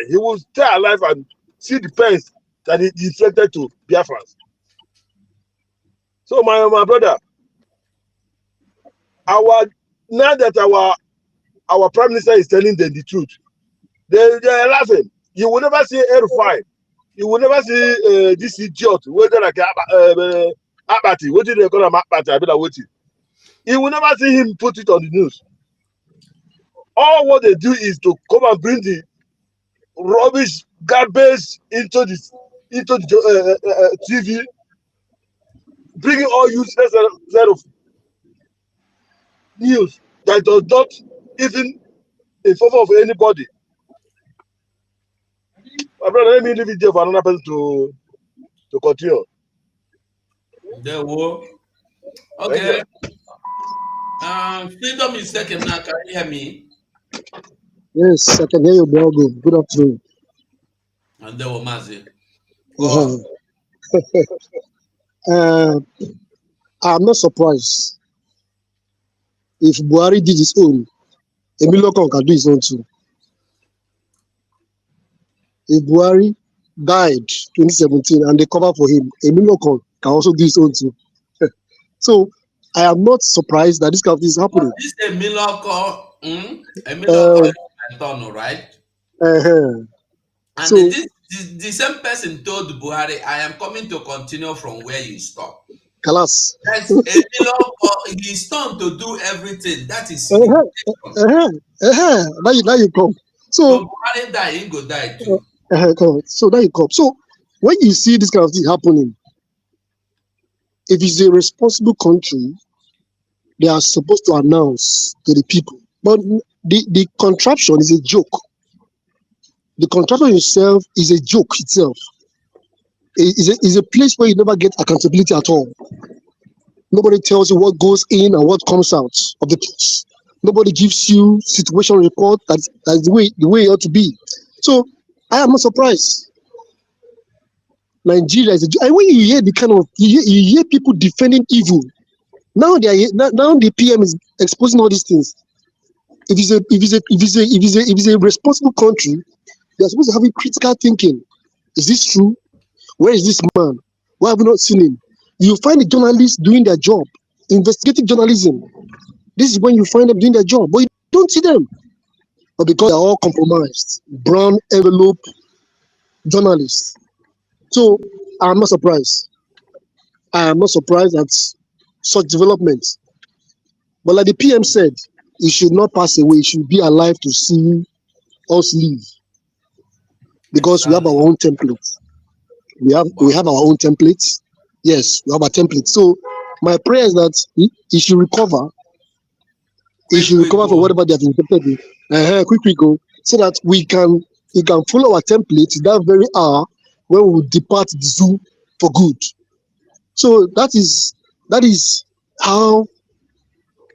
He will stay alive and see the pains that he inflicted to Biafrans. So my brother, now that our prime minister is telling them the truth, they are laughing. You will never see Erufai. You will never see this idiot, whether like Apathy, what did they call him? Apathy, I better wait. You will never see him put it on the news. All what they do is to come and bring the rubbish, garbage into the TV, bringing all useless set of news that does not even in favor of anybody. My brother, let me leave it there for another person to continue. There were. Okay. Freedom is second now. Can you hear me? Yes, I can hear you, bro. Good afternoon. And there were Mazi. I'm not surprised if Buhari did his own. Emilokon can do his own too. If Buhari died 2017 and they cover for him, Emilokon can also do his own too. So I am not surprised that this kind of thing is happening. This is Emilokon is right? And so, the same person told Buhari, I am coming to continue from where you stop. Kalas. That's Emilokon, he's done to do everything. That is now you come. So Buhari die, he go die too. So now you come. So when you see this kind of thing happening, if it's a responsible country, they are supposed to announce to the people. But the contraption is a joke. The contraption itself is a joke itself. It is a place where you never get accountability at all. Nobody tells you what goes in and what comes out of the place. Nobody gives you situation report that's the way it ought to be. So I am not surprised. Nigeria is a joke. And when you hear the kind of you hear people defending evil Now now the PM is exposing all these things. If it's a responsible country, they're supposed to have a critical thinking. Is this true? Where is this man? Why have we not seen him? You find the journalists doing their job, investigative journalism. This is when you find them doing their job, but you don't see them. But because they're all compromised, brown envelope journalists. So I'm not surprised. I am not surprised at such developments. But like the PM said, he should not pass away. He should be alive to see us leave. Because we have our own template. We have our own templates. Yes, we have a template. So my prayer is that he should recover. He should recover for whatever they have infected with. Quick go, so that we can follow our template that very hour when we depart the zoo for good. So that is how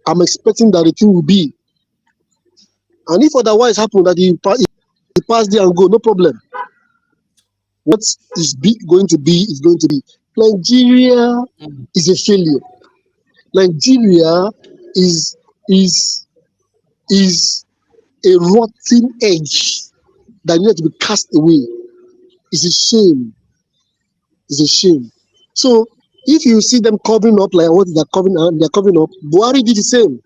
I'm expecting that the thing will be. And if otherwise happen that he pass there and go, no problem. What is going to be is going to be. Nigeria is a failure. Nigeria is a rotten edge that needs to be cast away. It's a shame. It's a shame. So if you see them covering up like what they're covering up, Buhari did the same.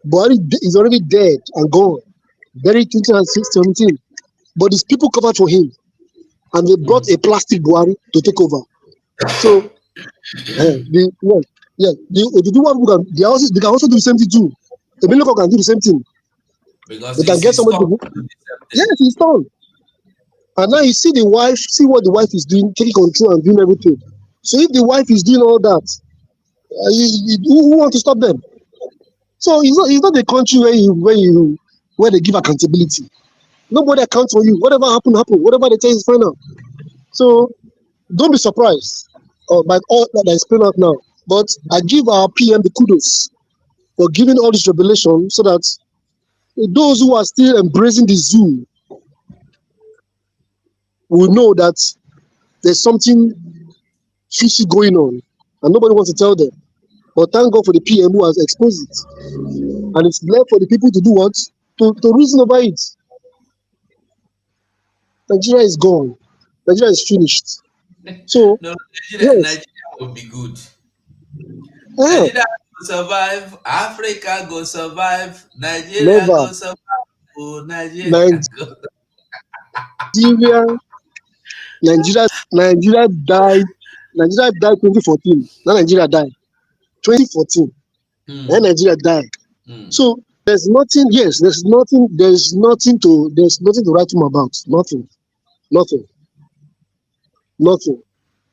Buhari is already dead and gone. Buried 2017. But these people covered for him. And they brought a plastic Buhari to take over. So the one they can also do the same thing too. The Miloko can do the same thing. Because they can get somebody to do. Yes, he's done. And now you see what the wife is doing, taking control and doing everything. So if the wife is doing all that, who want to stop them? So it's not a country where they give accountability. Nobody accounts for you. Whatever happened. Whatever they tell you is final. So don't be surprised by all that is playing out now. But I give our PM the kudos for giving all this revelation so that those who are still embracing the zoo will know that there's something fishy going on and nobody wants to tell them. But thank God for the PM who has exposed it. And it's left for the people to do what? To reason over it. Nigeria is gone. Nigeria is finished. So no, Nigeria will be good. Nigeria go survive, Africa go survive, Nigeria go survive. Oh, Nigeria died. Nigeria died 2014. Now Nigeria died 2014. Then Nigeria died. So there's nothing. Yes, there's nothing to write home about. Nothing.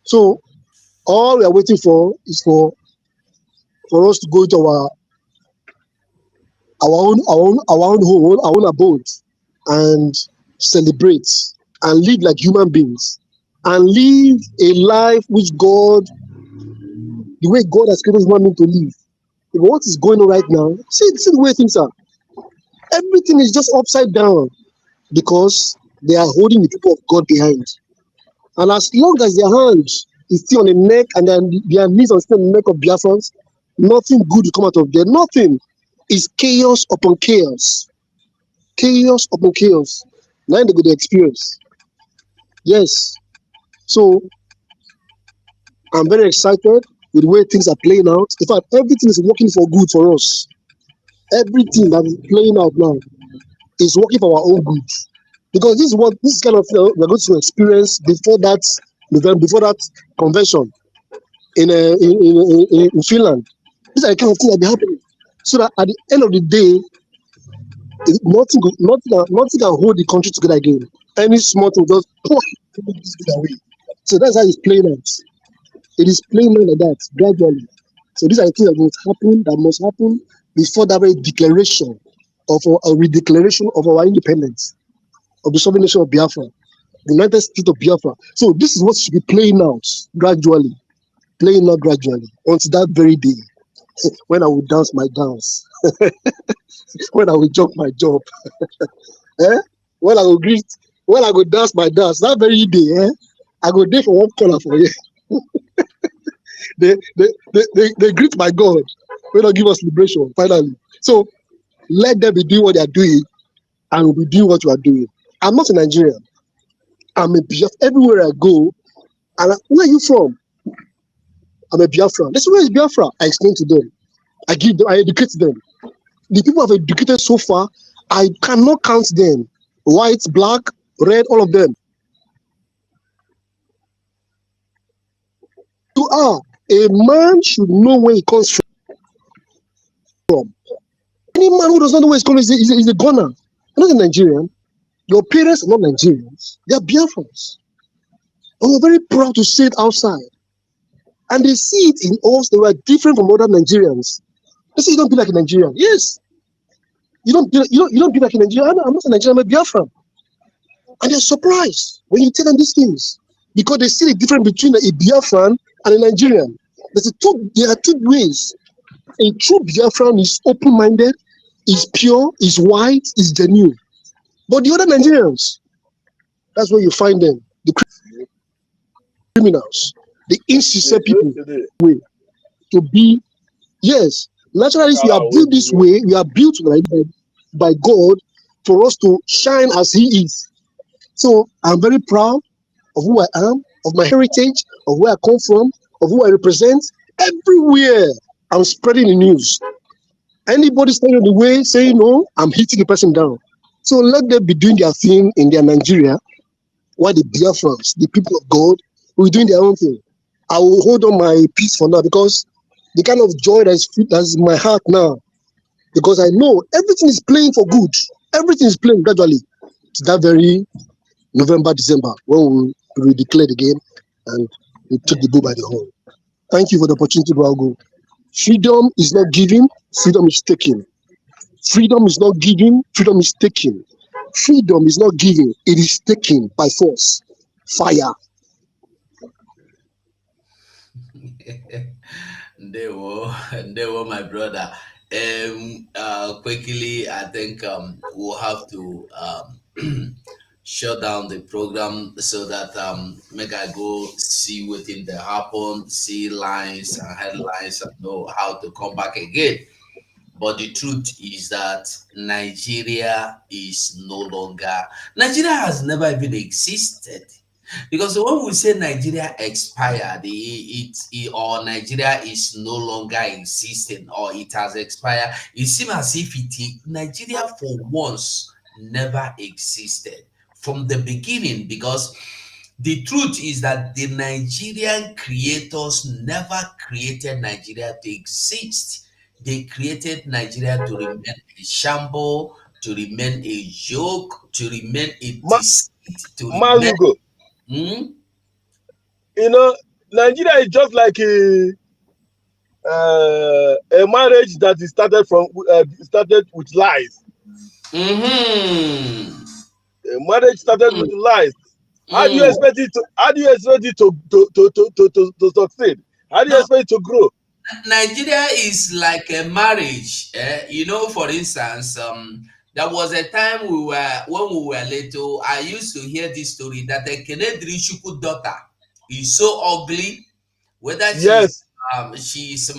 So all we are waiting for is for us to go to our own home, our own abode, and celebrate and live like human beings and live a life which the way God has created human being to live. What is going on right now? See the way things are. Everything is just upside down because they are holding the people of God behind. And as long as their hand is still on the neck and their knees are still on the neck of Biafrans, nothing good will come out of there. Nothing. Is chaos upon chaos. Chaos upon chaos. Now they go to experience. Yes. So I'm very excited with the way things are playing out. In fact, everything is working for good for us. Everything that is playing out now is working for our own good. Because this kind of thing we're going to experience before that convention in Finland. These are the kind of things that be happening. So that at the end of the day, nothing can hold the country together again. Any small thing just away. So that's how it's playing out. It is playing out like that gradually. So these are the things that must happen before that very declaration of a redeclaration of our independence, of the sovereign nation of Biafra, the United States of Biafra. So this is what should be playing out gradually until that very day when I will dance my dance, when I will jump my jump, when I go dance my dance. That very day, I go there for one corner for you. they greet my God. Will not give us liberation finally. So let them be doing what they are doing, and we'll be doing what we are doing. I'm not a Nigerian. I'm a Biafra. Everywhere I go, where are you from? I'm a Biafra. They say, where is Biafra? I explain to them. I educate them. The people I've educated so far, I cannot count them. White, black, red, all of them. You are a man should know where he comes from. Any man who does not know where he's coming is a gunner. You're not a Nigerian. Your parents are not Nigerians. They are Biafrans. And we're very proud to say it outside. And they see it in us. They were different from other Nigerians. They say you don't be like a Nigerian. Yes. You don't be like a Nigerian. I'm not a Nigerian, I'm a Biafran. And they're surprised when you tell them these things. Because they see the difference between a Biafran and a Nigerian. There are two ways. A true Biafran is open-minded, is pure, is white, is genuine. But the other Nigerians, that's where you find them. The criminals, the insincere people way to be. Yes, naturally, we are built this way. We are built by God for us to shine as He is. So I'm very proud of who I am, of my heritage, of where I come from, of who I represent. Everywhere I'm spreading the news. Anybody standing in the way saying no, I'm hitting the person down. So let them be doing their thing in their Nigeria, while the Biafrans, the people of God, will be doing their own thing. I will hold on my peace for now because the kind of joy that's in my heart now, because I know everything is playing for good. Everything is playing gradually. It's that very November, December, when we declared again and we took the bull by the horn. Thank you for the opportunity, Bravo. Freedom is not given, freedom is taken. Freedom is not given, freedom is taken. Freedom is not given, it is taken by force. Fire. They were my brother. Quickly, I think we'll have to shut down the program so that make I go see what in the happen, see lines and headlines, and know how to come back again. But the truth is that Nigeria is no longer. Nigeria has never even existed. Because when we say Nigeria expired, or Nigeria is no longer existing or it has expired, it seems as if Nigeria for once never existed from the beginning. Because the truth is that the Nigerian creators never created Nigeria to exist. They created Nigeria to remain a shamble, to remain a joke, to remain a deceit, to remain. Malugo, Nigeria is just like a marriage that is started with lies. Mm-hmm. A marriage started with lies. How do you expect it to? How do you expect it to succeed? How do you expect it to grow? Nigeria is like a marriage. For instance, there was a time when we were little, I used to hear this story that the Kennedy Shuku daughter is so ugly, whether Yes. she's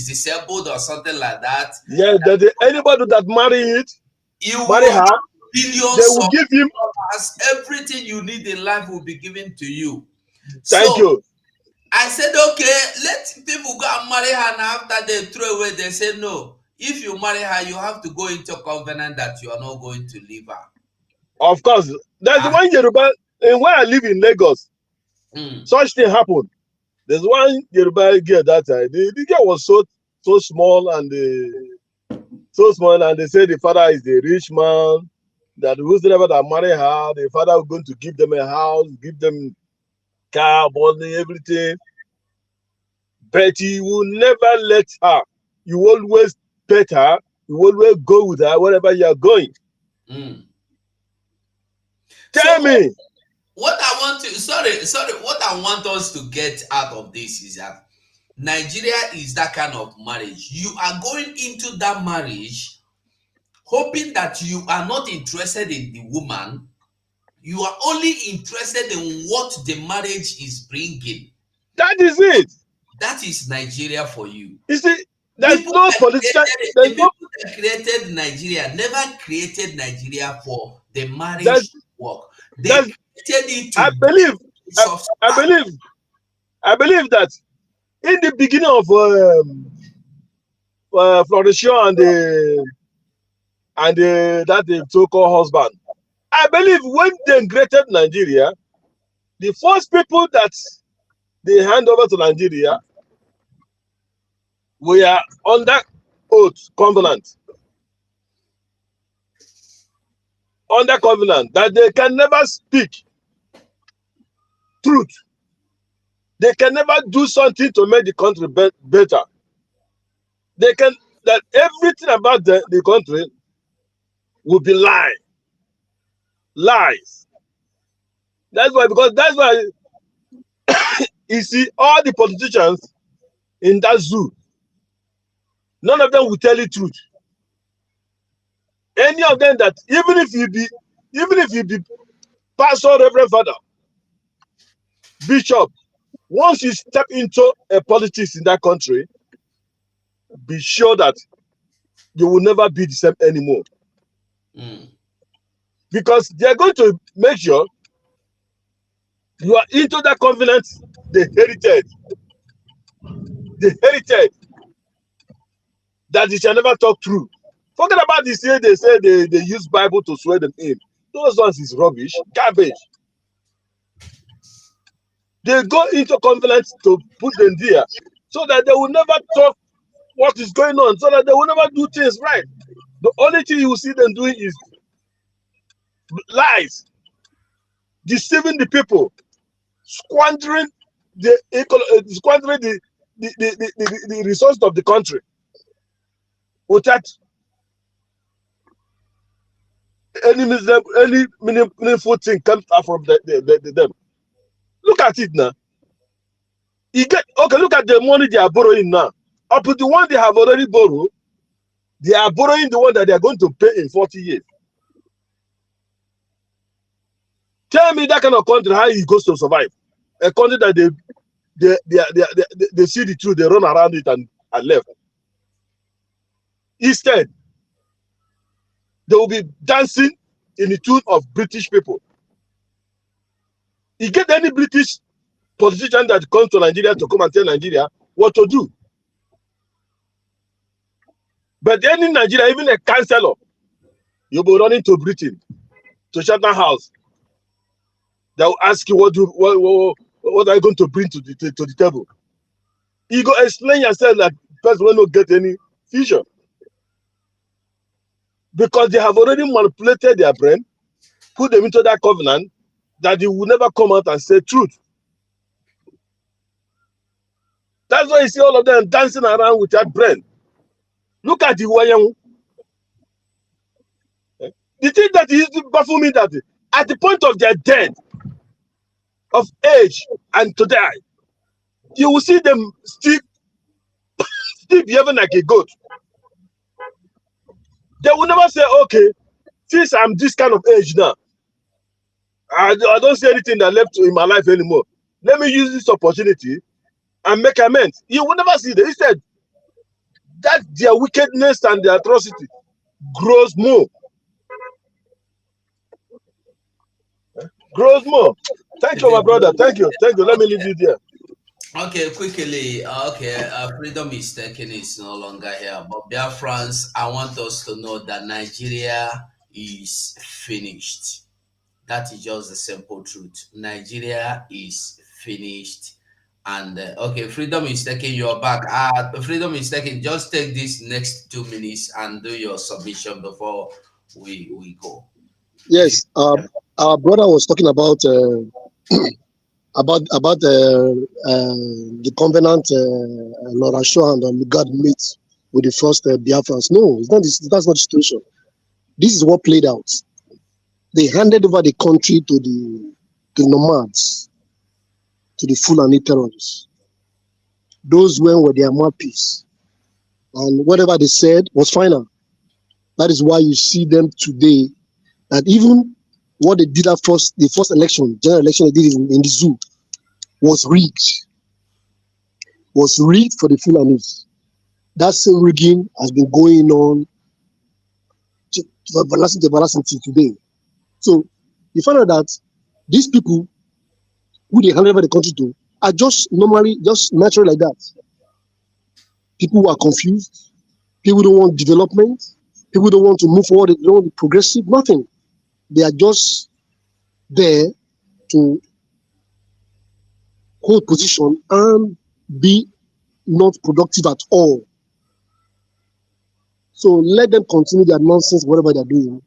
disabled or something like that. Yes, anybody that marry her, billions they will give him dollars. Everything you need in life will be given to you. Thank you. I said, okay, let people go and marry her, and after they throw away, they say, no, if you marry her, you have to go into a covenant that you are not going to leave her. Of course. There's one Yoruba, where I live in Lagos, such thing happened. There's one Yoruba girl that time. The girl was so small and they said the father is the rich man, that whosoever that marry her, the father is going to give them a house, give them car, money, everything. But he will never let her. You always pet her. You always go with her wherever you are going. Tell me. What I want us to get out of this is that Nigeria is that kind of marriage. You are going into that marriage hoping that you are not interested in the woman. You are only interested in what the marriage is bringing. That is it. That is Nigeria for you. You see, there's no politician. The There's no. people that created Nigeria never created Nigeria for the marriage There's, to work. They there's, created it to I believe. I subscribe. believe that in the beginning of Flourish and the so-called husband, I believe when they created Nigeria, the first people that they hand over to Nigeria were under oath covenant. Under covenant that they can never speak truth. They can never do something to make the country better. They can, that everything about the country will be lies. That's why you see all the politicians in that zoo, none of them will tell you truth. Any of them that even if you be pastor, reverend father, bishop, once you step into a politics in that country, be sure that you will never be the same anymore. Because they're going to make sure you are into that covenant they herited that you shall never talk true. Forget about this here. They say they use Bible to swear them in. Those ones is rubbish, garbage. They go into covenant to put them there so that they will never talk what is going on, so that they will never do things right. The only thing you will see them doing is lies, deceiving the people, squandering the resources of the country without any meaningful thing comes out from them. Look at it now. Look at the money they are borrowing now. Up to the one they have already borrowed, they are borrowing the one that they are going to pay in 40 years. Tell me that kind of country how he goes to survive. A country that they see the truth, they run around it and left. Instead, they will be dancing in the tune of British people. You get any British politician that comes to Nigeria to come and tell Nigeria what to do. But then in Nigeria, even a councillor, you'll be running to Britain, to Chatham House. They will ask you what are you going to bring to the table. You go explain yourself like person will not get any vision. Because they have already manipulated their brain, put them into that covenant that they will never come out and say truth. That's why you see all of them dancing around with that brain. Look at the Wayan. The thing that is baffling me that at the point of their death, of age and to die, you will see them still behaving like a goat. They will never say, okay, since I'm this kind of age now, I don't see anything that left in my life anymore. Let me use this opportunity and make amends. You will never see that. Instead, that their wickedness and their atrocity grows more. Grows more. Thank you, my brother. Thank you. Thank you. Let me leave you there. Okay, quickly. Freedom is taken is no longer here. But Biafrans, I want us to know that Nigeria is finished. That is just the simple truth. Nigeria is finished. And okay, Freedom is taking your back. Freedom is taking. Just take this next 2 minutes and do your submission before we go. Yes, our brother was talking about the covenant Laura Shaw and God meet with the first Biafrans. No, it's not. That's not the situation. This is what played out. They handed over the country to the nomads, to the Fulani terrorists. Those men were their mouthpiece, and whatever they said was final. That is why you see them today. That even what they did at the first election, general election they did in the zoo, was rigged. was rigged for the Fulanis. That same rigging has been going on to everlasting till today. So you find out that these people who they hand over the country to are just normally, just natural like that. People who are confused, people don't want development, people don't want to move forward, they don't want to be progressive, nothing. They are just there to hold position and be not productive at all. So let them continue their nonsense, whatever they're doing.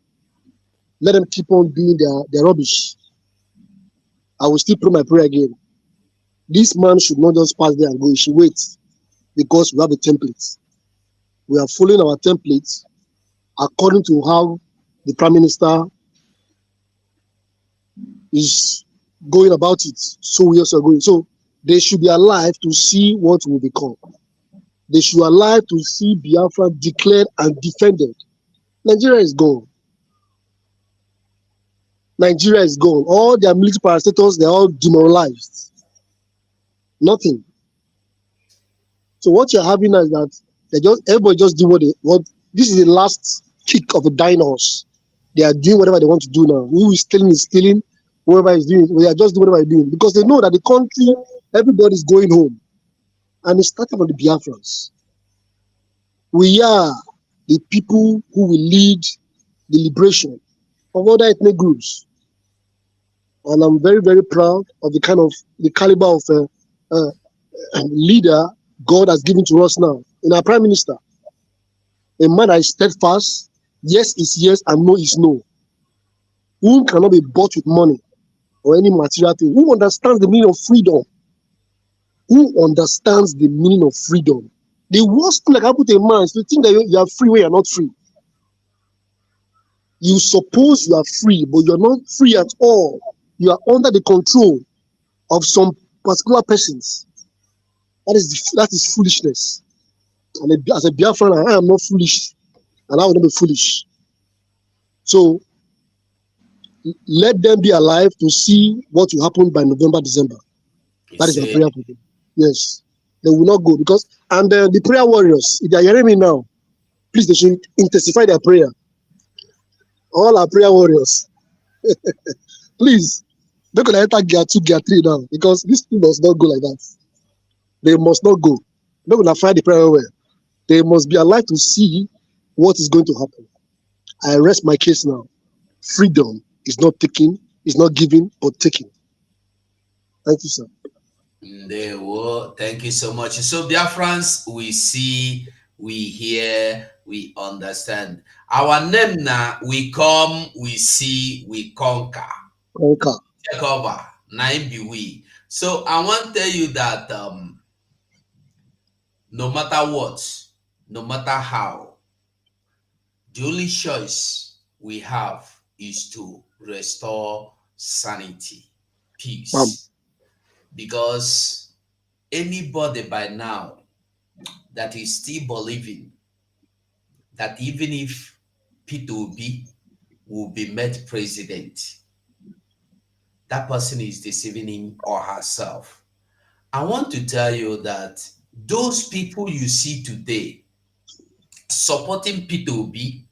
Let them keep on doing their rubbish. I will still pray my prayer again. This man should not just pass there and go. He should wait because we have a template. We are following our template according to how the Prime Minister is going about it. So we also are going. So they should be alive to see what will become. They should be alive to see Biafra declared and defended. Nigeria is gone. Nigeria is gone. All their military parastatals, they're all demoralized. Nothing. So what you're having is that everybody just do what they want. This is the last kick of a dying horse. They are doing whatever they want to do now. Who is stealing, whoever is doing it, they are just doing whatever they're doing. Because they know that the country, everybody's going home. And it's starting from the Biafrans. We are the people who will lead the liberation of other ethnic groups. And I'm very, very proud of the caliber of leader God has given to us now in our Prime Minister. A man that is steadfast, yes is yes and no is no. Who cannot be bought with money or any material thing. Who understands the meaning of freedom. Who understands the meaning of freedom. The worst thing that happened to a man is to think that you are free when you are not free. You suppose you are free, but you're not free at all. You are under the control of some particular persons. That is foolishness. And as a Biafran, I am not foolish, and I will not be foolish. So let them be alive to see what will happen by November, December. That is my prayer for them. Yes, they will not go because the prayer warriors, if they are hearing me now, please they should intensify their prayer. All our prayer warriors, please. They're going to enter gear 2, gear 3 now because this thing must not go like that. They must not go. They're going to find the prayer well. They must be alive to see what is going to happen. I rest my case now. Freedom is not taken, is not given, but taken. Thank you, sir. Thank you so much. So, Biafrans, we see, we hear, we understand. Our name now, we come, we see, we conquer. Conquer. Take over. Nine be we. So I want to tell you that no matter what, no matter how, the only choice we have is to restore sanity, peace. Because anybody by now that is still believing that even if P2B will be made president, that person is deceiving him or herself. I want to tell you that those people you see today supporting P2B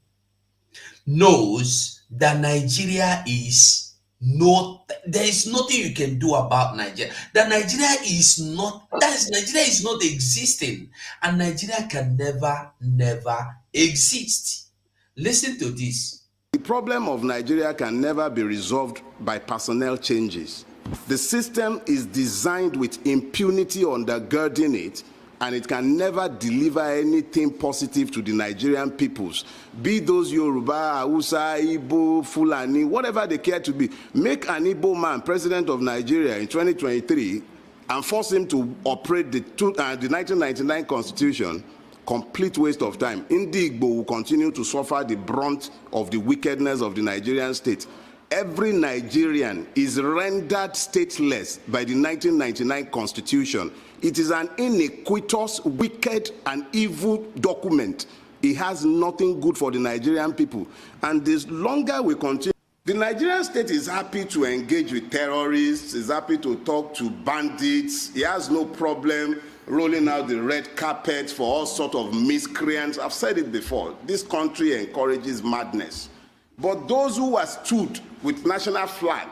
knows that Nigeria is not, there is nothing you can do about Nigeria. That Nigeria is not existing, and Nigeria can never exist. Listen to this. The problem of Nigeria can never be resolved by personnel changes. The system is designed with impunity undergirding it, and it can never deliver anything positive to the Nigerian peoples. Be those Yoruba, Hausa, Igbo, Fulani, whatever they care to be. Make an Igbo man president of Nigeria in 2023 and force him to operate the 1999 constitution. Complete waste of time. Igbo will continue to suffer the brunt of the wickedness of the Nigerian state. Every Nigerian is rendered stateless by the 1999 constitution. It is an iniquitous, wicked, and evil document. It has nothing good for the Nigerian people. And the longer we continue, the Nigerian state is happy to engage with terrorists, is happy to talk to bandits. He has no problem rolling out the red carpet for all sorts of miscreants. I've said it before. This country encourages madness. But those who are stood with national flag,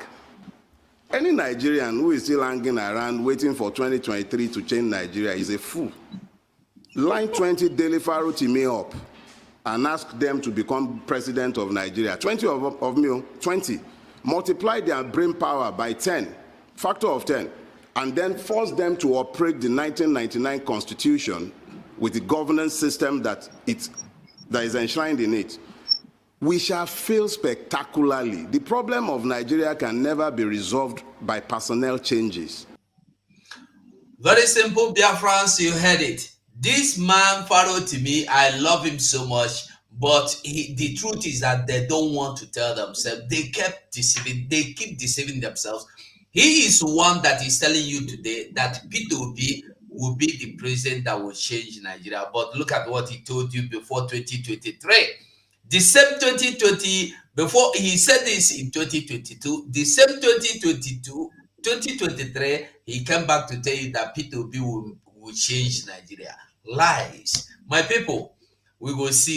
any Nigerian who is still hanging around waiting for 2023 to change Nigeria is a fool. Line 20 Daily Roti me up and ask them to become president of Nigeria. 20 of me, 20. Multiply their brain power by 10, factor of 10, and then force them to operate the 1999 Constitution with the governance system that is enshrined in it. We shall fail spectacularly. The problem of Nigeria can never be resolved by personnel changes. Very simple, Biafrans, you heard it. This man, Pharaoh, to me, I love him so much, but the truth is that they don't want to tell themselves. They keep deceiving themselves. He is one that is telling you today that P2B will be the president that will change Nigeria. But look at what he told you before 2023. The same 2020, before he said this in 2022, the same 2023, he came back to tell you that P2B will change Nigeria. Lies. My people, we will see.